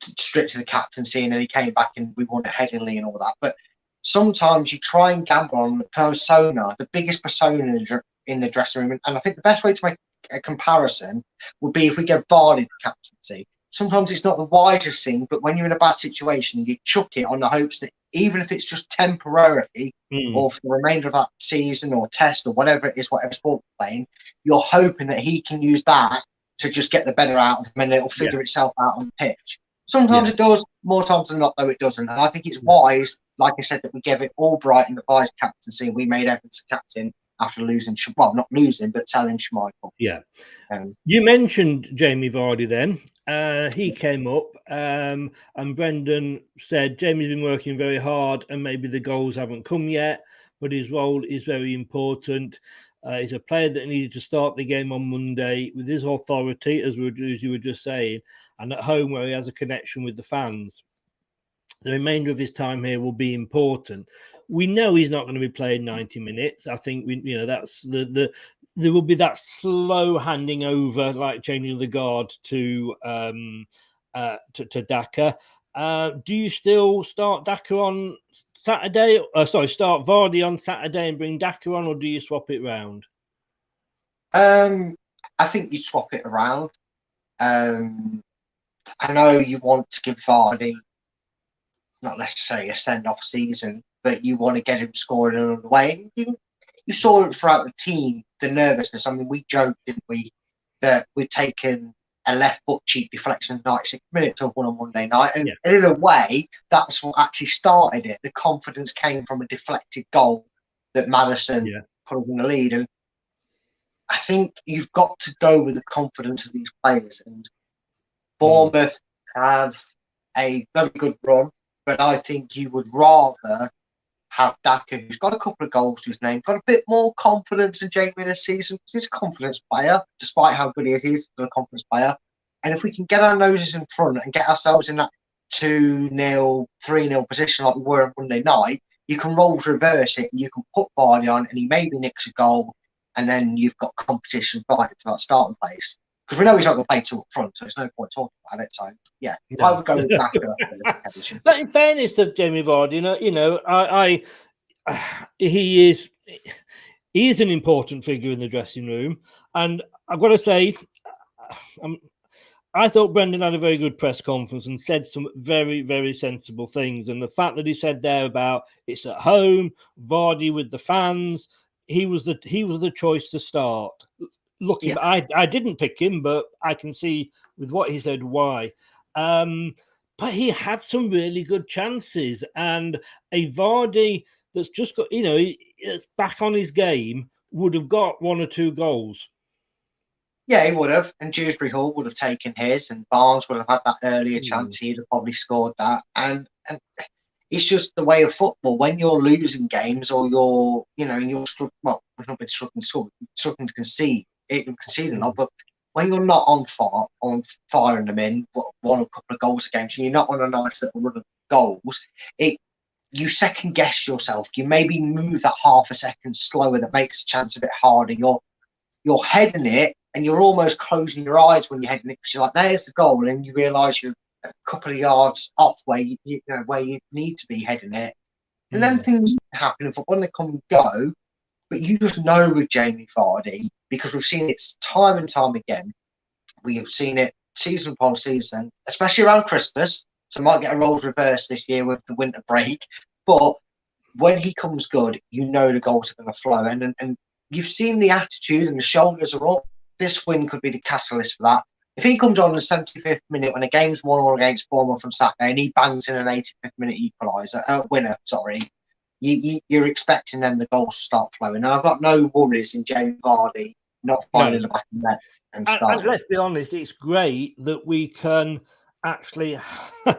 straight to the captaincy and then he came back and we won it headingly and all that. But sometimes you try and gamble on the persona, the biggest persona in the dressing room. And I think the best way to make a comparison would be if we give Vardy the captaincy. Sometimes it's not the wisest thing, but when you're in a bad situation, you chuck it on the hopes that even if it's just temporarily or for the remainder of that season or test or whatever it is, whatever sport you're playing, you're hoping that he can use that to just get the better out of him and it'll figure itself out on the pitch. Sometimes it does, more times than not, though it doesn't. And I think it's wise, like I said, that we gave it Albrighton the vice captaincy and we made Evans captain after losing, well, not losing, but selling Schmeichel. Yeah. You mentioned Jamie Vardy then. He came up and Brendan said Jamie's been working very hard and maybe the goals haven't come yet, but his role is very important. He's a player that needed to start the game on Monday with his authority, as you were just saying, and at home where he has a connection with the fans. The remainder of his time here will be important. We know he's not going to be playing 90 minutes. I think that's there will be that slow handing over, like changing the guard to Daka. Do you still start Daka on Saturday? Start Vardy on Saturday and bring Daka on, or do you swap it round? I think you swap it around. I know you want to give Vardy not necessarily a send-off season, but you want to get him scoring another way. You saw it throughout the team, the nervousness. I mean, we joked, didn't we, that we'd taken a left foot cheek deflection 96 minutes of one on Monday night. And in a way, that's what actually started it. The confidence came from a deflected goal that Madison put us in the lead. And I think you've got to go with the confidence of these players. And Bournemouth have a very good run, but I think you would rather have Daka, who's got a couple of goals to his name, got a bit more confidence than Jamie this season. He's a confidence player, despite how good he is. He's a confidence player. And if we can get our noses in front and get ourselves in that 2-0, 3-0 position like we were on Monday night, you can roll to reverse it and you can put Vardy on and he maybe nicks a goal and then you've got competition fighting for that starting place. Because we know he's not going to play two up front, so there's no point talking about it. So, yeah, I would go with Daka. But in fairness to Jamie Vardy, he is an important figure in the dressing room. And I've got to say, I thought Brendan had a very good press conference and said some very, very sensible things. And the fact that he said there about it's at home, Vardy with the fans, he was the choice to start. I didn't pick him, but I can see with what he said why. But he had some really good chances, and a Vardy that's just got, it's back on his game would have got 1 or 2 goals. Yeah, he would have, and Dewsbury Hall would have taken his, and Barnes would have had that earlier chance. He'd have probably scored that. And and it's just the way of football. When you're losing games or you're struggling to concede a lot, but when you're not on firing them in, won a couple of goals a game, and you're not on a nice little run of goals, you second guess yourself. You maybe move that half a second slower that makes the chance a bit harder. You're heading it and you're almost closing your eyes when you're heading it because you're like, there's the goal, and you realise you're a couple of yards off where you need to be heading it. And then things happen when they come and go. But you just know with Jamie Vardy, because we've seen it time and time again. We have seen it season upon season, especially around Christmas. So might get a roles reversed this year with the winter break. But when he comes good, you know the goals are going to flow. And you've seen the attitude and the shoulders are up. This win could be the catalyst for that. If he comes on in the 75th minute when the game's 1-1 against Bournemouth on Saturday and he bangs in an 85th minute winner, you're expecting then the goals to start flowing. And I've got no worries in Jamie Vardy not finding the back of the net and starting. And let's be honest, it's great that we can actually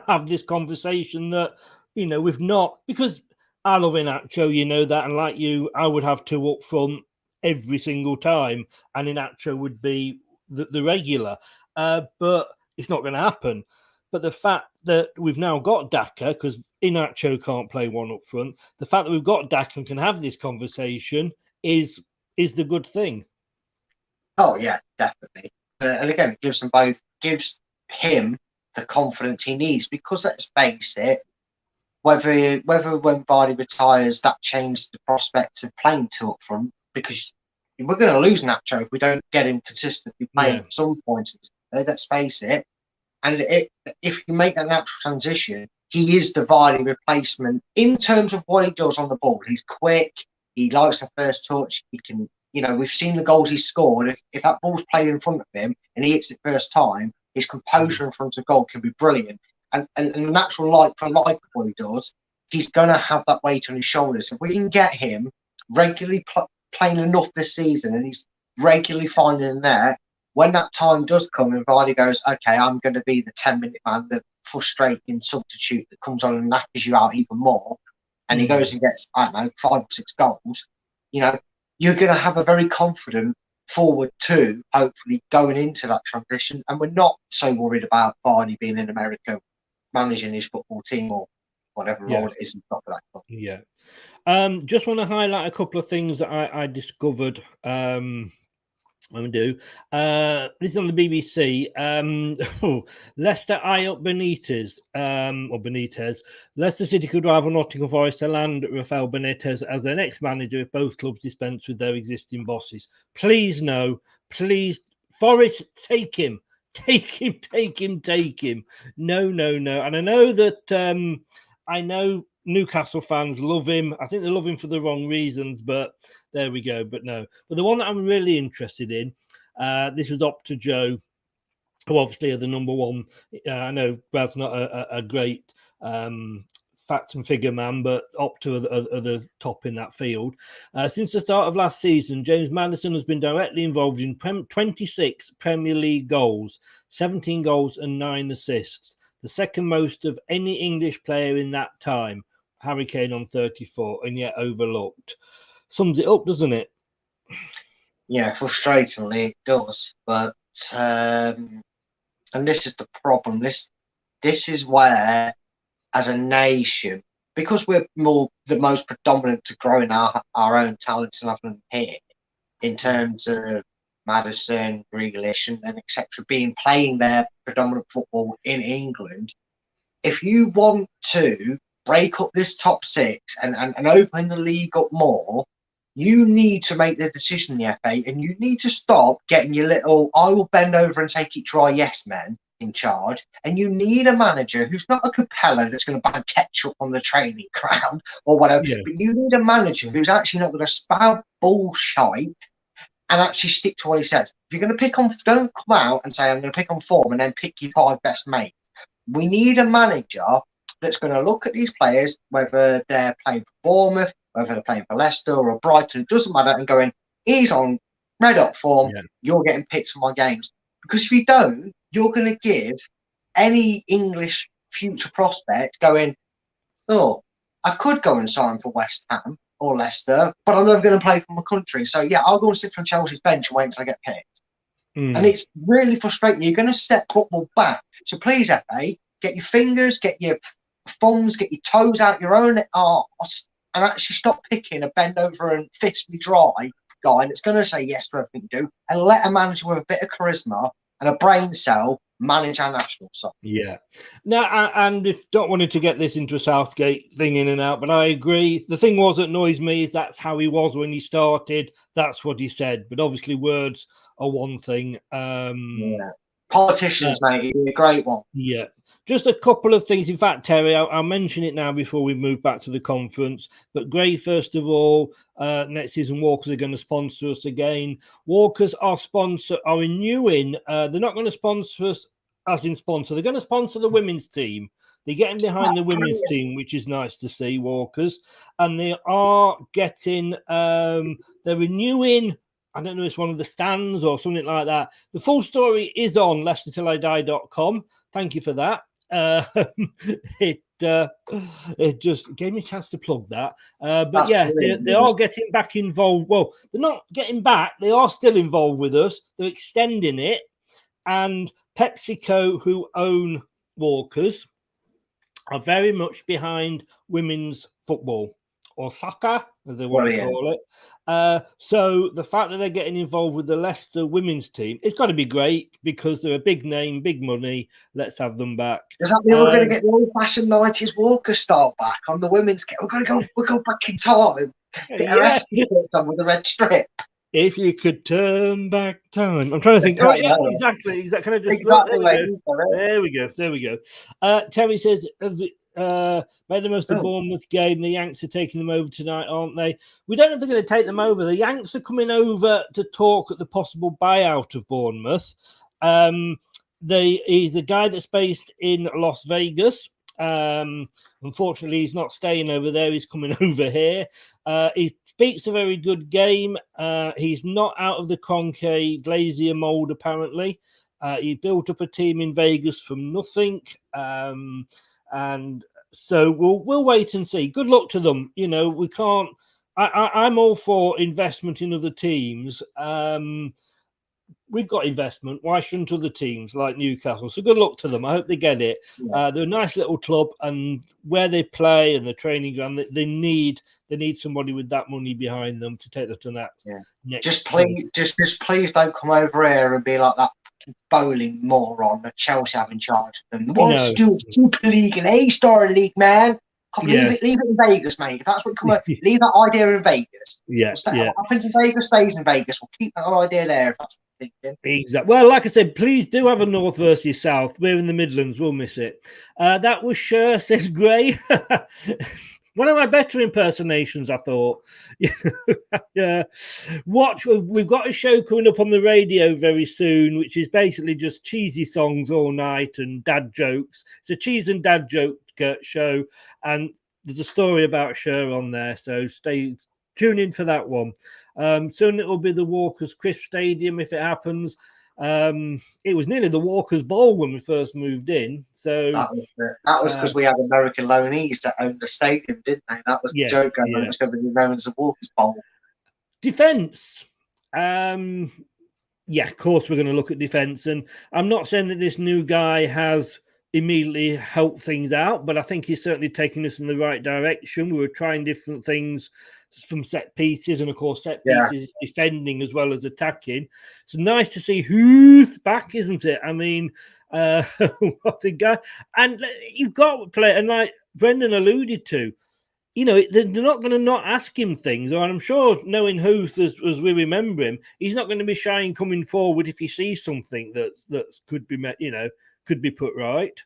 have this conversation that, we've not, because I love Inacho, you know that, and like you, I would have two up front every single time, and Inacho would be the regular. But it's not going to happen. But the fact that we've now got Daka, because Inacho can't play one up front, the fact that we've got Daka and can have this conversation is the good thing. Oh yeah, definitely. And again, it gives him the confidence he needs, because let's face it, whether when Vardy retires, that changes the prospect of playing two up front, because we're going to lose Nacho if we don't get him consistently playing at some point. Let's face it. And if you make that natural transition, he is the Vardy replacement in terms of what he does on the ball. He's quick. He likes the first touch. He can, we've seen the goals he scored. If that ball's played in front of him and he hits it first time, his composure in front of goal can be brilliant. And the natural like for like what he does, he's going to have that weight on his shoulders. If we can get him regularly playing enough this season and he's regularly finding there, when that time does come and Vardy goes, okay, I'm going to be the 10-minute man, the frustrating substitute that comes on and knackers you out even more, and he goes and gets, 5 or 6 goals, you're going to have a very confident forward two, hopefully, going into that transition. And we're not so worried about Vardy being in America, managing his football team or whatever role it is. Yeah. Just want to highlight a couple of things that I discovered. I'm do. This is on the BBC. Leicester eye up Benitez. Leicester City could rival Nottingham Forest to land Rafael Benitez as their next manager if both clubs dispense with their existing bosses. Please no. Please, Forest, take him. Take him. No. And I know that Newcastle fans love him. I think they love him for the wrong reasons, but there we go. But no. But the one that I'm really interested in, this was up to Joe, who obviously are the number one. I know Brad's not a great fact and figure man, but up to the top in that field. Since the start of last season, James Maddison has been directly involved in 26 Premier League goals, 17 goals and 9 assists, the second most of any English player in that time. Harry Kane on 34, and yet overlooked. Sums it up, doesn't it? Yeah, frustratingly it does. But and this is the problem. This is where, as a nation, because we're the most predominant to growing our own talents and having them here, in terms of Maddison, Grealish, and etc., playing their predominant football in England. If you want to break up this top 6 and open the league up more, you need to make the decision in the FA, and you need to stop getting your little I will bend over and take it dry yes men in charge. And you need a manager who's not a Capello that's going to bang ketchup on the training ground or whatever, but you need a manager who's actually not going to spout bullshit and actually stick to what he says. If you're going to pick on, don't come out and say I'm going to pick on form and then pick your 5 best mates. We need a manager that's going to look at these players, whether they're playing for Bournemouth, whether they're playing for Leicester or Brighton, it doesn't matter, and going, he's on red hot form, you're getting picked for my games. Because if you don't, you're going to give any English future prospect going, oh, I could go and sign for West Ham or Leicester, but I'm never going to play for my country. So yeah, I'll go and sit on Chelsea's bench and wait until I get picked. And it's really frustrating. You're going to set football back. So please, FA, get your fingers, get your thumbs, get your toes out your own arse, and actually stop picking a bend over and fist me dry guy that's going to say yes to everything you do, and let a manager with a bit of charisma and a brain cell manage our national side. Yeah. Now, and if don't wanted to get this into a Southgate thing in and out, but I agree. The thing that annoys me is that's how he was when he started. That's what he said. But obviously, words are one thing. Politicians, mate, he'd be a great one. Yeah. Just a couple of things. In fact, Terry, I'll mention it now before we move back to the conference. But Gray, first of all, next season Walkers are going to sponsor us again. Walkers are renewing. They're not going to sponsor us as in sponsor. They're going to sponsor the women's team. They're getting behind the women's team, which is nice to see, Walkers. And they are getting, they're renewing, I don't know, it's one of the stands or something like that. The full story is on LeicesterTillIDie.com. Thank you for that. It just gave me a chance to plug that. But that's yeah, they are getting back involved. Well, they're not getting back. They are still involved with us. They're extending it. And PepsiCo, who own Walkers, are very much behind women's football or soccer, as they want to call it. So the fact that they're getting involved with the Leicester women's team, it's got to be great because they're a big name, big money. Let's have them back. Does that mean we're going to get the old-fashioned 90s Walker style back on the women's kit? We're going to go back in time. The arrested done with the red strip. If you could turn back time. I'm trying to think. Oh, yeah, exactly. Can I just there we go. Terry says, made the most of the Bournemouth game. The Yanks are taking them over tonight, aren't they? We don't know if they're going to take them over. The Yanks are coming over to talk at the possible buyout of Bournemouth. He's a guy that's based in Las Vegas. Unfortunately, he's not staying over there. He's coming over here. He speaks a very good game. He's not out of the Kroenke Glazier mold, apparently. He built up a team in Vegas from nothing. And so we'll wait and see. Good luck to them. You know, we can't. I'm all for investment in other teams. We've got investment. Why shouldn't other teams like Newcastle? So good luck to them. I hope they get it. They're a nice little club, and where they play and the training ground, they need somebody with that money behind them to take them to that. Just please don't come over here and be like that bowling moron that Chelsea have in charge of them. Wants to do a Super League and A-Star League, man. Leave it in Vegas, mate. If that's what leave that idea in Vegas. What happens in Vegas stays in Vegas. We'll keep that idea there if that's what you're thinking. Exactly. Well, like I said, please do have a North versus South. We're in the Midlands. We'll miss it. That was Sher, says Gray. One of my better impersonations, I thought. Watch. We've got a show coming up on the radio very soon, which is basically just cheesy songs all night and dad jokes. It's a cheese and dad joke show, and there's a story about Cher on there. So tune in for that one. Soon it will be the Walkers Crisp Stadium if it happens. It was nearly the Walkers Bowl when we first moved in. So that was because we had American loanees that owned the stadium, didn't they? That was the joke going on. It was going to be known as the Walkers Bowl. Defence. Yeah, of course we're going to look at defence, and I'm not saying that this new guy has immediately helped things out, but I think he's certainly taking us in the right direction. We were trying different things from set pieces, and of course set pieces is defending as well as attacking. It's nice to see Huth back, isn't it? I mean, what a guy. And you've got to play, and like Brendan alluded to, you know, they're not going to not ask him things, and I'm sure knowing Huth as we remember him, he's not going to be shy in coming forward if he sees something that could be met, you know, could be put right.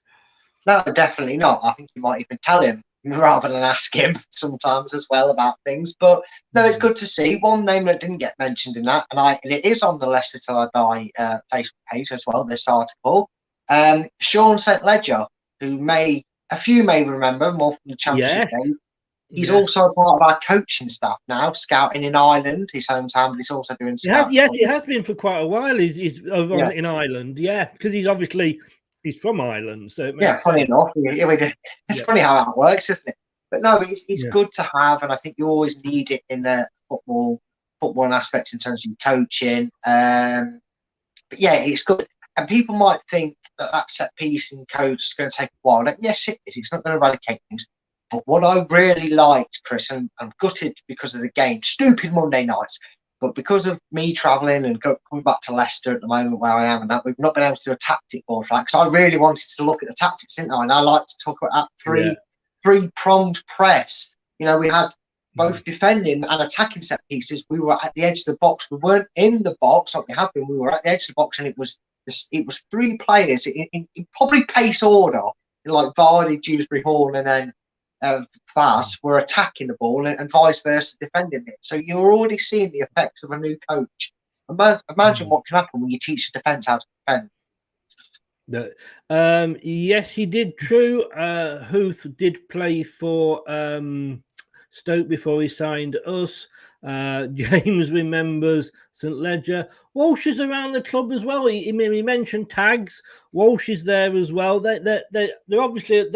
No, definitely not. I think you might even tell him rather than ask him sometimes as well about things. But no, it's good to see. One name that didn't get mentioned in that, and it is on the Leicester Till I Die Facebook page as well, this article. Sean St. Ledger, who a few may remember more from the Championship days. He's also a part of our coaching staff now, scouting in Ireland, his hometown, but he's also doing scouting. Yes, he has been for quite a while. He's over in Ireland, because he's from Ireland. So it makes funny enough. It's funny how that works, isn't it? But no, it's good to have, and I think you always need it in a football aspect in terms of coaching. But yeah, it's good. And people might think that set piece in coach is going to take a while. Like, yes, it is. It's not going to eradicate things. But what I really liked, Chris, and I'm gutted because of the game, stupid Monday nights, but because of me travelling and coming back to Leicester at the moment where I am, and that we've not been able to do a tactic board for that, because I really wanted to look at the tactics, didn't I? And I like to talk about that three-pronged press. You know, we had both defending and attacking set pieces. We were at the edge of the box. We weren't in the box like we have been. We were at the edge of the box, and it was three players in probably pace order, like Vardy, Dewsbury Hall, and then Fast were attacking the ball, and vice versa defending it. So you're already seeing the effects of a new coach. Imagine what can happen when you teach the defence how to defend. Yes, he did. True. Huth did play for Stoke before he signed us. James remembers St Ledger. Walsh is around the club as well. He mentioned Tags. Walsh is there as well. They're obviously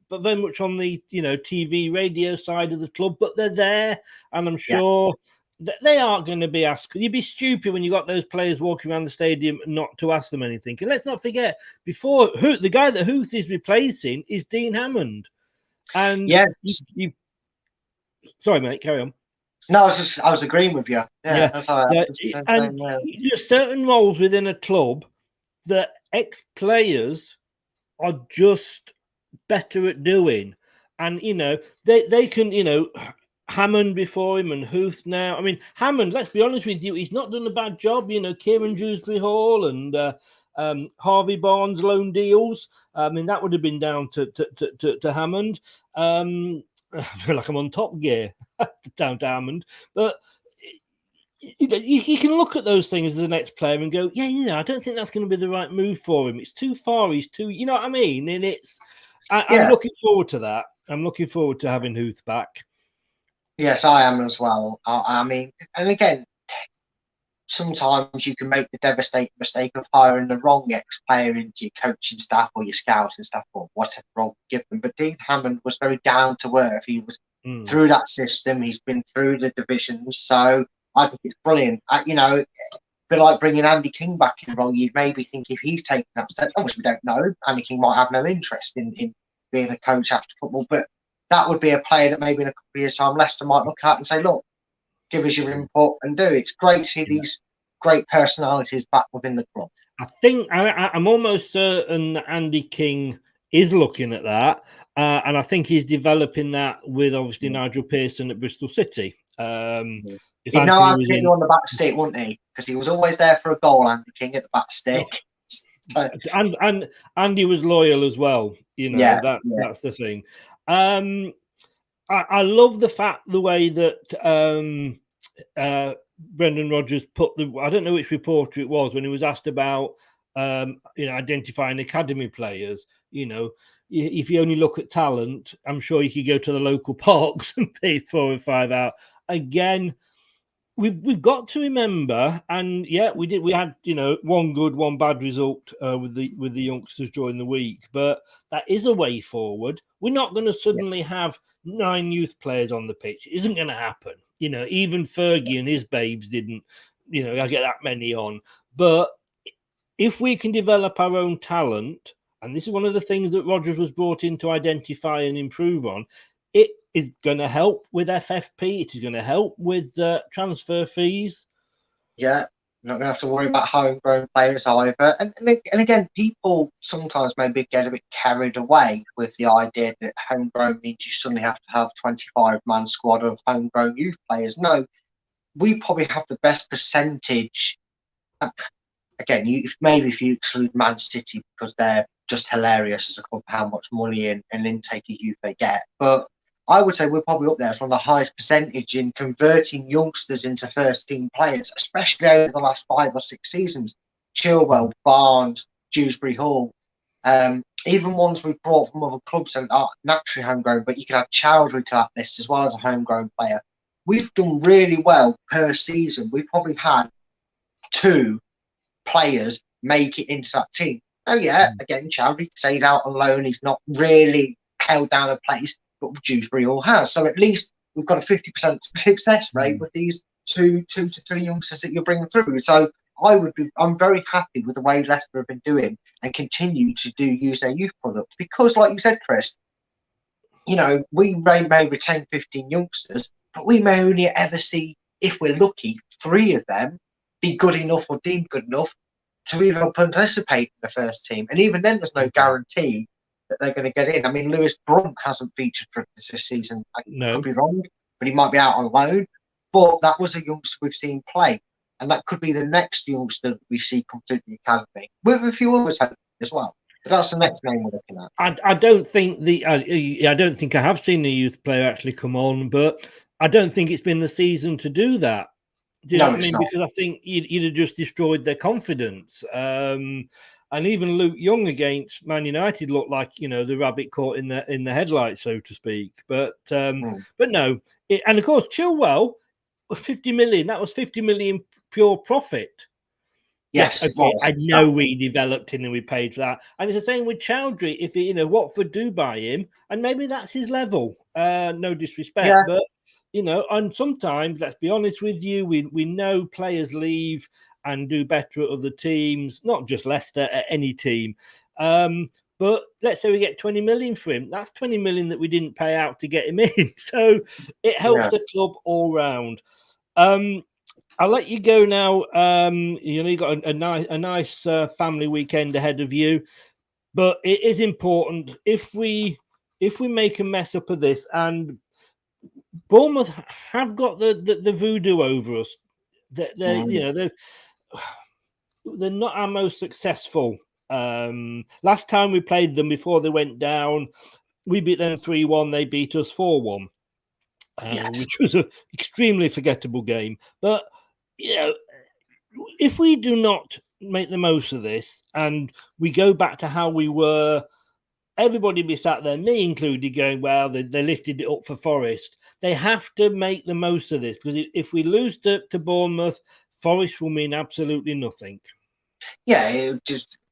but very much on the TV radio side of the club, but they're there, and I'm sure that they aren't going to be asked. You'd be stupid when you got those players walking around the stadium not to ask them anything. And let's not forget, before the guy that Huth is replacing is Dean Hammond, and sorry, mate, carry on. No, I was agreeing with you. Yeah. That's how and there's certain roles within a club that ex-players are just better at doing, and they can Hammond before him and Huth now. I mean, Hammond, let's be honest with you, he's not done a bad job. Kieran Dewsbury Hall and Harvey Barnes loan deals. I mean, that would have been down to Hammond. I feel like I'm on Top Gear down to Hammond, but you can look at those things as the next player and go, I don't think that's going to be the right move for him. It's too far. He's too, you know what I mean? And I'm looking forward to that. I'm looking forward to having Huth back. Yes, I am as well. I mean, and again, sometimes you can make the devastating mistake of hiring the wrong ex-player into your coaching staff or your scouting staff or whatever role you give them. But Dean Hammond was very down to earth. He was through that system. He's been through the divisions. So I think it's brilliant. But like bringing Andy King back in the role, you'd maybe think if he's taking that step, which we don't know, Andy King might have no interest in being a coach after football. But that would be a player that maybe in a couple of years' time Leicester might look at and say, look, give us your input and do it. It's great to see these great personalities back within the club. I think I'm almost certain that Andy King is looking at that, and I think he's developing that with obviously Nigel Pearson at Bristol City. He'd know how to get you on the back stick, wouldn't he? Because he was always there for a goal, Andy King, at the back stick. So. And Andy was loyal as well. That's the thing. I love the way that Brendan Rodgers put I don't know which reporter it was when he was asked about identifying academy players. If you only look at talent, I'm sure you could go to the local parks and pay 4 or 5 out. Again, we've got to remember, and we had one good, one bad result with the youngsters during the week, but that is a way forward. We're not going to suddenly have 9 youth players on the pitch. It isn't going to happen. Even Fergie and his babes didn't, get that many on. But if we can develop our own talent, and this is one of the things that Rodgers was brought in to identify and improve on, it is going to help with FFP. It is going to help with transfer fees. Yeah, not going to have to worry about homegrown players either. And again, people sometimes maybe get a bit carried away with the idea that homegrown means you suddenly have to have 25-man squad of homegrown youth players. No, we probably have the best percentage. Again, if you exclude Man City because they're just hilarious as a club, how much money and intake of youth they get. But I would say we're probably up there as one of the highest percentage in converting youngsters into first-team players, especially over the last 5 or 6 seasons. Chilwell, Barnes, Dewsbury Hall, even ones we've brought from other clubs and are naturally homegrown, but you can add Chowdhury to that list as well as a homegrown player. We've done really well per season. We've probably had 2 players make it into that team. Oh, yeah, again, Chowdhury stays out on loan. He's not really held down a place. but Dewsbury Hall has. So at least we've got a 50% success rate with these two to three youngsters that you're bringing through. So I'm very happy with the way Leicester have been doing and continue to use their youth product, because, like you said, Chris, you know, we may retain 15 youngsters, but we may only ever see, if we're lucky, 3 of them be good enough or deemed good enough to even participate in the first team. And even then, there's no guarantee that they're going to get in. I mean, Lewis Brunt hasn't featured for us this season. I could be wrong, but he might be out on loan. But that was a youngster we've seen play, and that could be the next youngster that we see come through the academy, with a few others as well. But that's the next name we're looking at. I don't think I don't think I have seen a youth player actually come on, but I don't think it's been the season to do that. Do you know what I mean? Because I think you'd have just destroyed their confidence. And even Luke Young against Man United looked like, you know, the rabbit caught in the headlights, so to speak. But no. And of course, Chilwell, 50 million. That was 50 million pure profit. Yes, okay, I know we developed him and we paid for that. And it's the same with Chowdhury. If you know, Watford do buy him, and maybe that's his level. No disrespect, but you know, and sometimes, let's be honest with you, we know players leave and do better at other teams, not just Leicester, at any team. But let's say we get 20 million for him. That's 20 million that we didn't pay out to get him in. So it helps the club all round. I'll let you go now. You know, you got a nice family weekend ahead of you, but it is important if we make a mess up of this, and Bournemouth have got the voodoo over us. You know, they're not our most successful. Last time we played them before they went down, we beat them 3-1. They beat us 4-1, which was an extremely forgettable game. But you know, if we do not make the most of this and we go back to how we were, everybody be sat there, me included, going, well, they lifted it up for Forest. They have to make the most of this, because if we lose to Bournemouth, Forest will mean absolutely nothing. Yeah,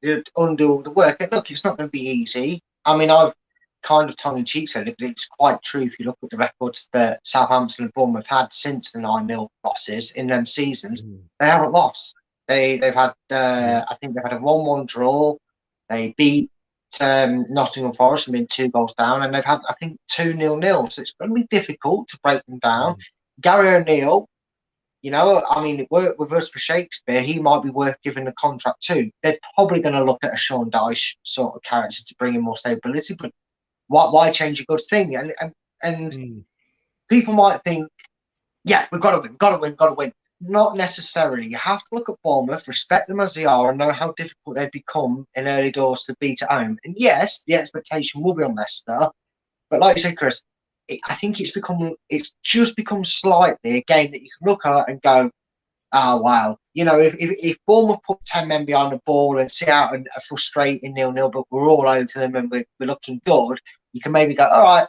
it undo all the work. And look, it's not going to be easy. I mean, I've kind of tongue-in-cheek said it, but it's quite true if you look at the records that Southampton and Bournemouth had since the 9-0 losses in them seasons. They haven't lost. They've had, I think they've had a 1-1 draw. They beat Nottingham Forest and been 2 goals down, and they've had, I think, 2 0-0. So it's going to be difficult to break them down. Gary O'Neill, you know, I mean, it worked with us for Shakespeare. He might be worth giving the contract to. They're probably going to look at a Sean Dyche sort of character to bring in more stability, but why change a good thing? And people might think, yeah, we've got to win. Not necessarily. You have to look at Bournemouth, respect them as they are, and know how difficult they've become in early doors to beat at home. And yes, the expectation will be on Leicester, but like you said, Chris, I think it's just become slightly a game that you can look at and go, oh wow, you know, if Bournemouth put 10 men behind the ball and sit out a frustrating 0-0, but we're all over them and we're looking good, you can maybe go, all right,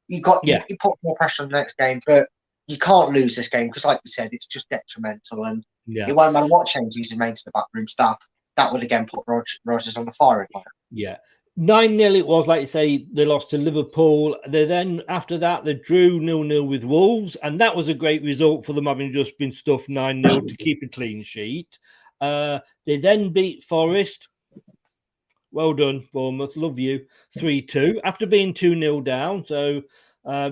you put more pressure on the next game, but you can't lose this game because, like you said, it's just detrimental, and it won't matter what changes he made to the backroom staff. That would again put Rodgers on the firing line. Yeah. 9-0 it was, like you say, they lost to Liverpool. They then, after that, they drew 0-0 with Wolves, and that was a great result for them, having just been stuffed 9-0 to keep a clean sheet. They then beat Forest. Well done, Bournemouth. Love you. 3-2 after being 2-0 down. So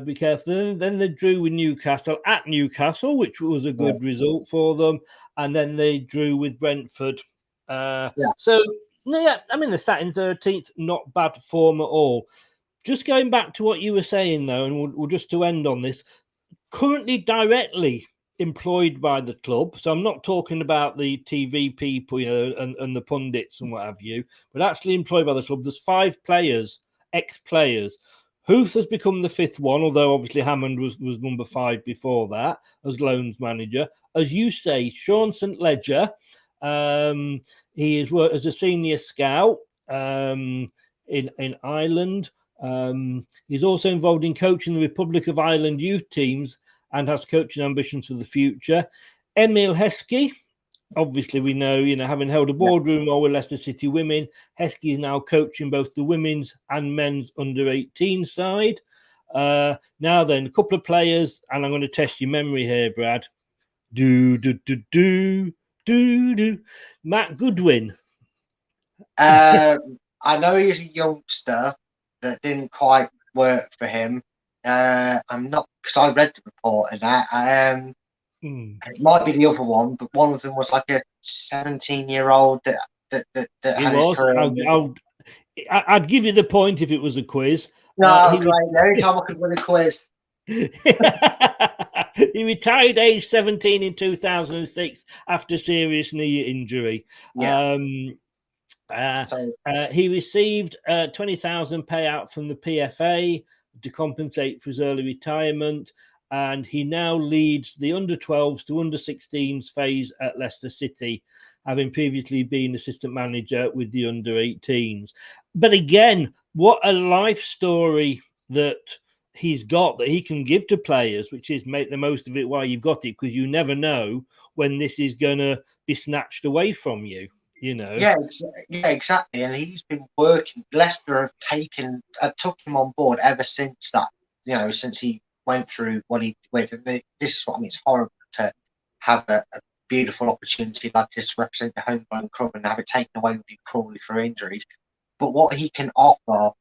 be careful. Then they drew with Newcastle at Newcastle, which was a good result for them. And then they drew with Brentford. So, yeah, I mean, they're sat in 13th, not bad form at all. Just going back to what you were saying, though, and we'll just to end on this, currently directly employed by the club. So I'm not talking about the TV people, you know, and the pundits and what have you, but actually employed by the club. There's 5 players, ex-players. Huth has become the 5th one, although obviously Hammond was number 5 before that as loans manager. As you say, Sean St. Ledger, he has worked as a senior scout in Ireland. He's also involved in coaching the Republic of Ireland youth teams and has coaching ambitions for the future. Emil Heskey, obviously we know, you know, having held a boardroom role with Leicester City women, Heskey is now coaching both the women's and men's under-18 side. Now then, a couple of players, and I'm going to test your memory here, Brad. Matt Goodwin. I know he's a youngster that didn't quite work for him. I'm not, because I read the report and that. It might be the other one, but one of them was like a 17-year-old that had his career. I'd give you the point if it was a quiz. No, great. Every time I could win a quiz. He retired age 17 in 2006 after serious knee injury. Yeah. He received a 20,000 payout from the PFA to compensate for his early retirement, and he now leads the under-12s to under-16s phase at Leicester City, having previously been assistant manager with the under-18s. But again, what a life story that he's got that he can give to players, which is make the most of it while you've got it, because you never know when this is going to be snatched away from you, you know. Yeah, exactly. And he's been working. Leicester have took him on board ever since that, you know, since he went through what he went through. This is what I mean. It's horrible to have a beautiful opportunity like this to represent your homegrown club and have it taken away with you cruelly for injuries. But what he can offer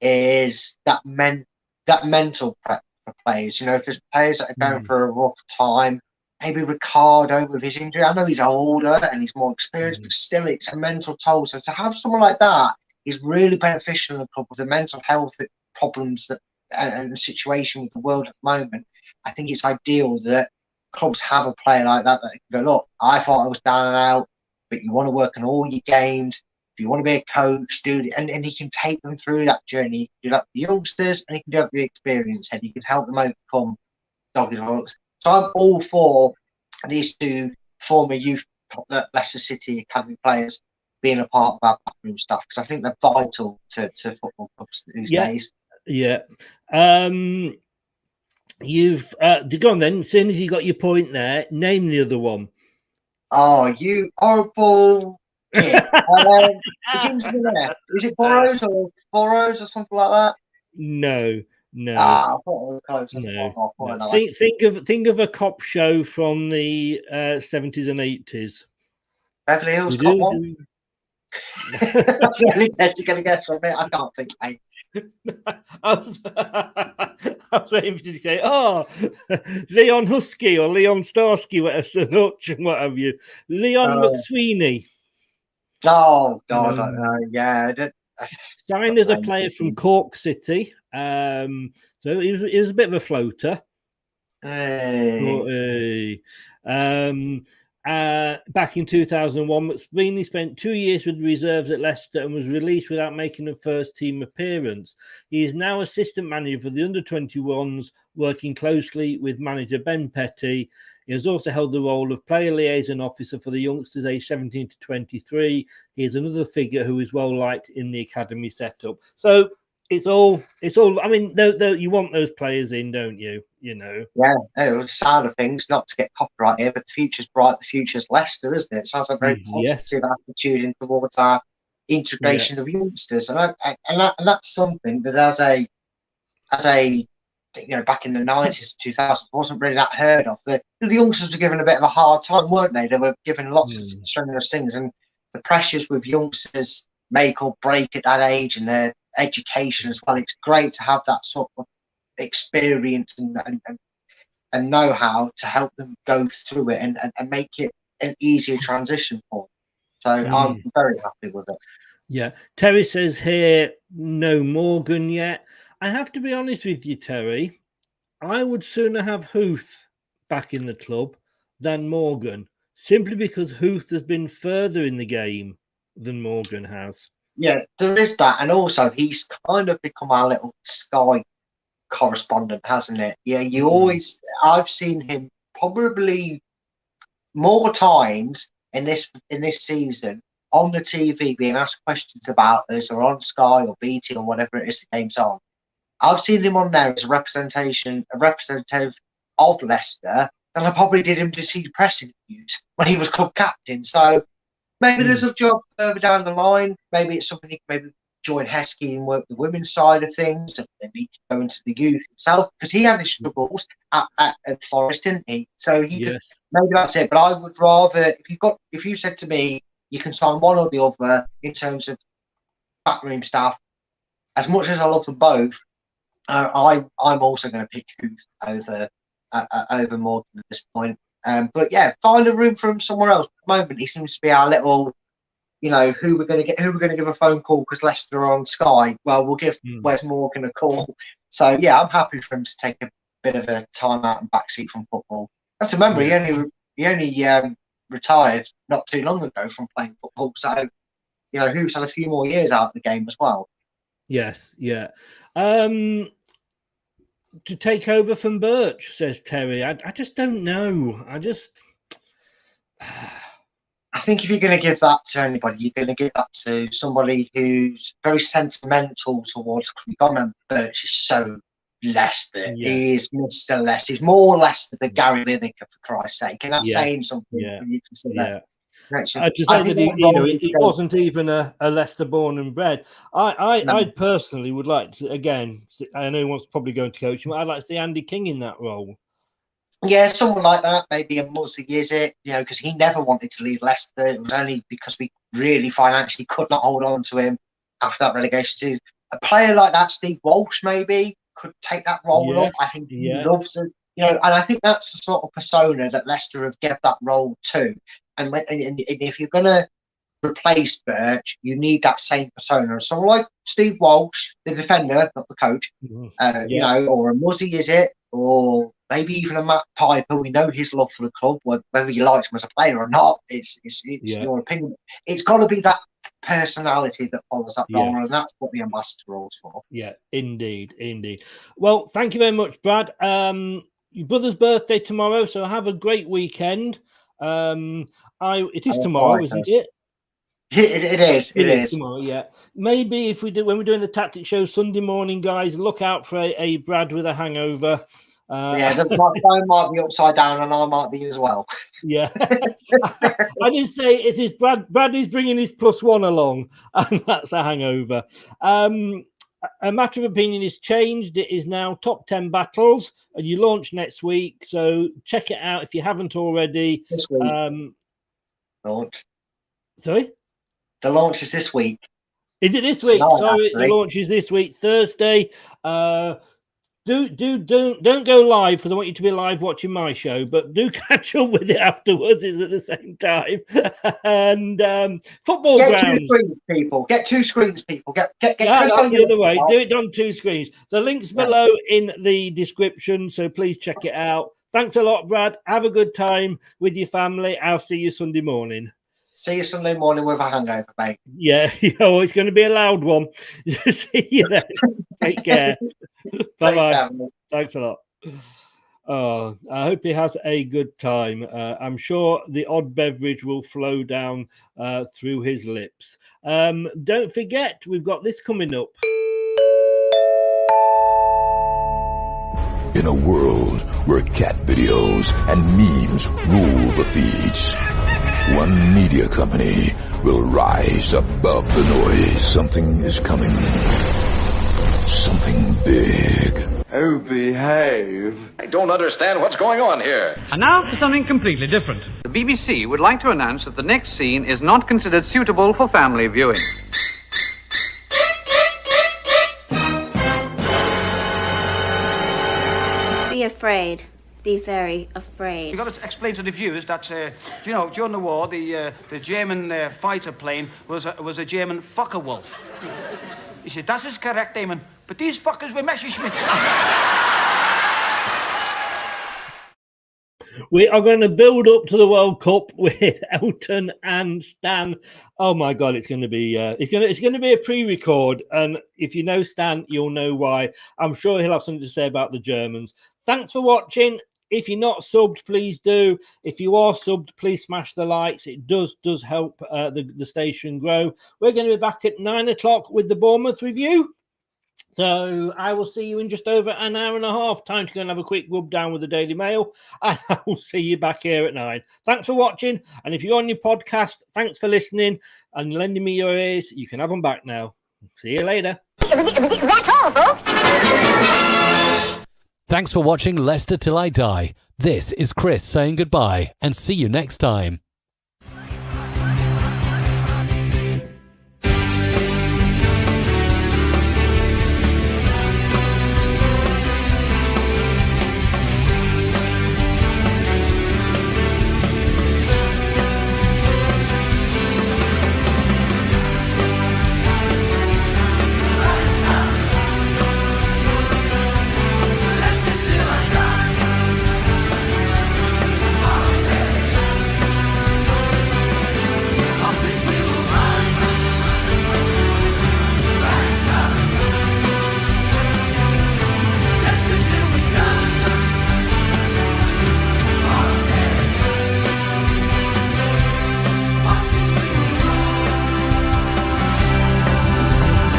is that mental prep for players. You know, if there's players that are going through a rough time, maybe Ricardo with his injury. I know he's older and he's more experienced, but still it's a mental toll. So to have someone like that is really beneficial in the club with the mental health problems that and the situation with the world at the moment. I think it's ideal that clubs have a player like that can go, look, I thought I was down and out, but you want to work on all your games. If you want to be a coach, do it. And he can take them through that journey. He can do that with the youngsters and he can do it with the experienced head. He can help them overcome doggy looks. So I'm all for these two former youth Leicester City Academy players being a part of our backroom staff, because I think they're vital to football clubs these days. Yeah. You've go on then. As soon as you got your point there, name the other one. Oh, you horrible! Is it Burrows or something like that? No. I thought it was close. No. Think of a cop show from the 70s and 80s. Beverly Hills Cop one. That's the only guess you're going to get from me. I can't think, mate. I was waiting for you to say, Leon Husky or Leon Starsky, what have you. Leon McSweeney. Oh, God, I know. Yeah. Signed as a player from Cork City. So he was a bit of a floater. Back in 2001, McSweeney spent 2 years with the reserves at Leicester and was released without making a first-team appearance. He is now assistant manager for the under-21s, working closely with manager Ben Petty. He has also held the role of player liaison officer for the youngsters aged 17 to 23. He is another figure who is well liked in the academy setup. So it's all. I mean, you want those players in, don't you? You know. Yeah, it was sound of things, not to get copyright here, but the future's bright. The future's Leicester, isn't it? It sounds like a very positive attitude in towards our integration of youngsters, and that's something that as a back in the 90s, 2000s, wasn't really that heard of. The youngsters were given a bit of a hard time, weren't they? They were given lots of strenuous things, and the pressures with youngsters make or break at that age and their education as well. It's great to have that sort of experience and know-how to help them go through it and make it an easier transition for them. So I'm very happy with it. Yeah. Terry says here, no Morgan yet. I have to be honest with you, Terry. I would sooner have Huth back in the club than Morgan, simply because Huth has been further in the game than Morgan has. Yeah, there is that. And also, he's kind of become our little Sky correspondent, hasn't it? Yeah, I've seen him probably more times in this season on the TV being asked questions about us, or on Sky or BT or whatever it is the game's on. I've seen him on there as a representative of Leicester, and I probably did him to see press interviews when he was club captain. So maybe there's a job further down the line. Maybe it's something he can maybe join Heskey and work the women's side of things, and then he could go into the youth himself, because he had his struggles at Forest, didn't he? So he could, maybe that's it. But I would rather, if you said to me you can sign one or the other in terms of backroom staff, as much as I love them both, I'm also going to pick Huth over Morgan at this point. But yeah, find a room for him somewhere else. At the moment, he seems to be our little, who we're going to give a phone call because Leicester are on Sky. Well, we'll give Wes Morgan a call. So yeah, I'm happy for him to take a bit of a time out and backseat from football. You have to remember, he only retired not too long ago from playing football. So Huth's had a few more years out of the game as well. Yes, yeah. To take over from Birch, says Terry. I just don't know. I think if you're going to give that to anybody, you're going to give that to somebody who's very sentimental towards. You've got to remember, Birch is so Leicester. Yes. He is Mr. Leicester. He's more Leicester than Gary Lineker, for Christ's sake. And that's saying something. When you consider I just say that he wasn't even a Leicester born and bred. I personally would like to, again, I know he wants to probably go into coaching, but I'd like to see Andy King in that role. Yeah, someone like that, maybe a Muzzy, is it? Because he never wanted to leave Leicester. It was only because we really financially could not hold on to him after that relegation too. A player like that, Steve Walsh, maybe could take that role up. I think he loves it. And I think that's the sort of persona that Leicester have given that role to. And if you're going to replace Birch, you need that same persona. Someone like Steve Walsh, the defender, not the coach, or a Muzzy, is it? Or maybe even a Matt Piper. We know his love for the club, whether you like him as a player or not. It's your opinion. It's got to be that personality that follows that role, and that's what the ambassador role's for. Yeah, indeed. Well, thank you very much, Brad. Your brother's birthday tomorrow, so have a great weekend. It is tomorrow, isn't it? It is tomorrow. Yeah, maybe when we're doing the tactic show Sunday morning, guys, look out for a Brad with a hangover. My phone might be upside down, and I might be as well. Yeah, I did say it is Brad. Brad is bringing his +1 along, and that's a hangover. A Matter of Opinion is changed. It is now top 10 battles, and you launch next week. So check it out if you haven't already. This week. Launch. Sorry? The launch is this week. Is it this week? Sorry, the launch is this week, Thursday. Don't go live because I want you to be live watching my show, but do catch up with it afterwards. It's at the same time. And football grounds. Get 2 screens, people. Get that's the other way. Do it on 2 screens. The link's below in the description, so please check it out. Thanks a lot, Brad. Have a good time with your family. I'll see you Sunday morning. See you Sunday morning with a hangover, mate. Yeah, it's going to be a loud one. See you then. Take care. Bye-bye. Thanks a lot. Oh, I hope he has a good time. I'm sure the odd beverage will flow down through his lips. Don't forget, we've got this coming up. In a world where cat videos and memes rule the feeds, one media company will rise above the noise. Something is coming. Something big. Oh, behave. I don't understand what's going on here. And now for something completely different. The BBC would like to announce that the next scene is not considered suitable for family viewing. Be afraid. Be very afraid. You've got to explain to the viewers that, during the war, the German fighter plane was a German fucker wolf. He said, "That is correct, Damon, but these fuckers were Messerschmitts." We are going to build up to the World Cup with Elton and Stan. Oh my God, it's going to be it's going to be a pre-record, and if you know Stan, you'll know why. I'm sure he'll have something to say about the Germans. Thanks for watching. If you're not subbed, please do. If you are subbed, please smash the likes. It does help the station grow. We're going to be back at 9 o'clock with the Bournemouth review. So I will see you in just over an hour and a half. Time to go and have a quick rub down with the Daily Mail. And I will see you back here at 9. Thanks for watching. And if you're on your podcast, thanks for listening and lending me your ears. You can have them back now. See you later. That's all, folks. Thanks for watching Leicester Till I Die. This is Chris saying goodbye and see you next time.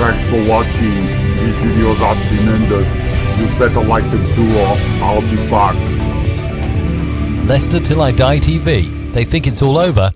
Thanks for watching. These videos are tremendous. You better like them too, or I'll be back. Leicester Till I Die TV. They think it's all over,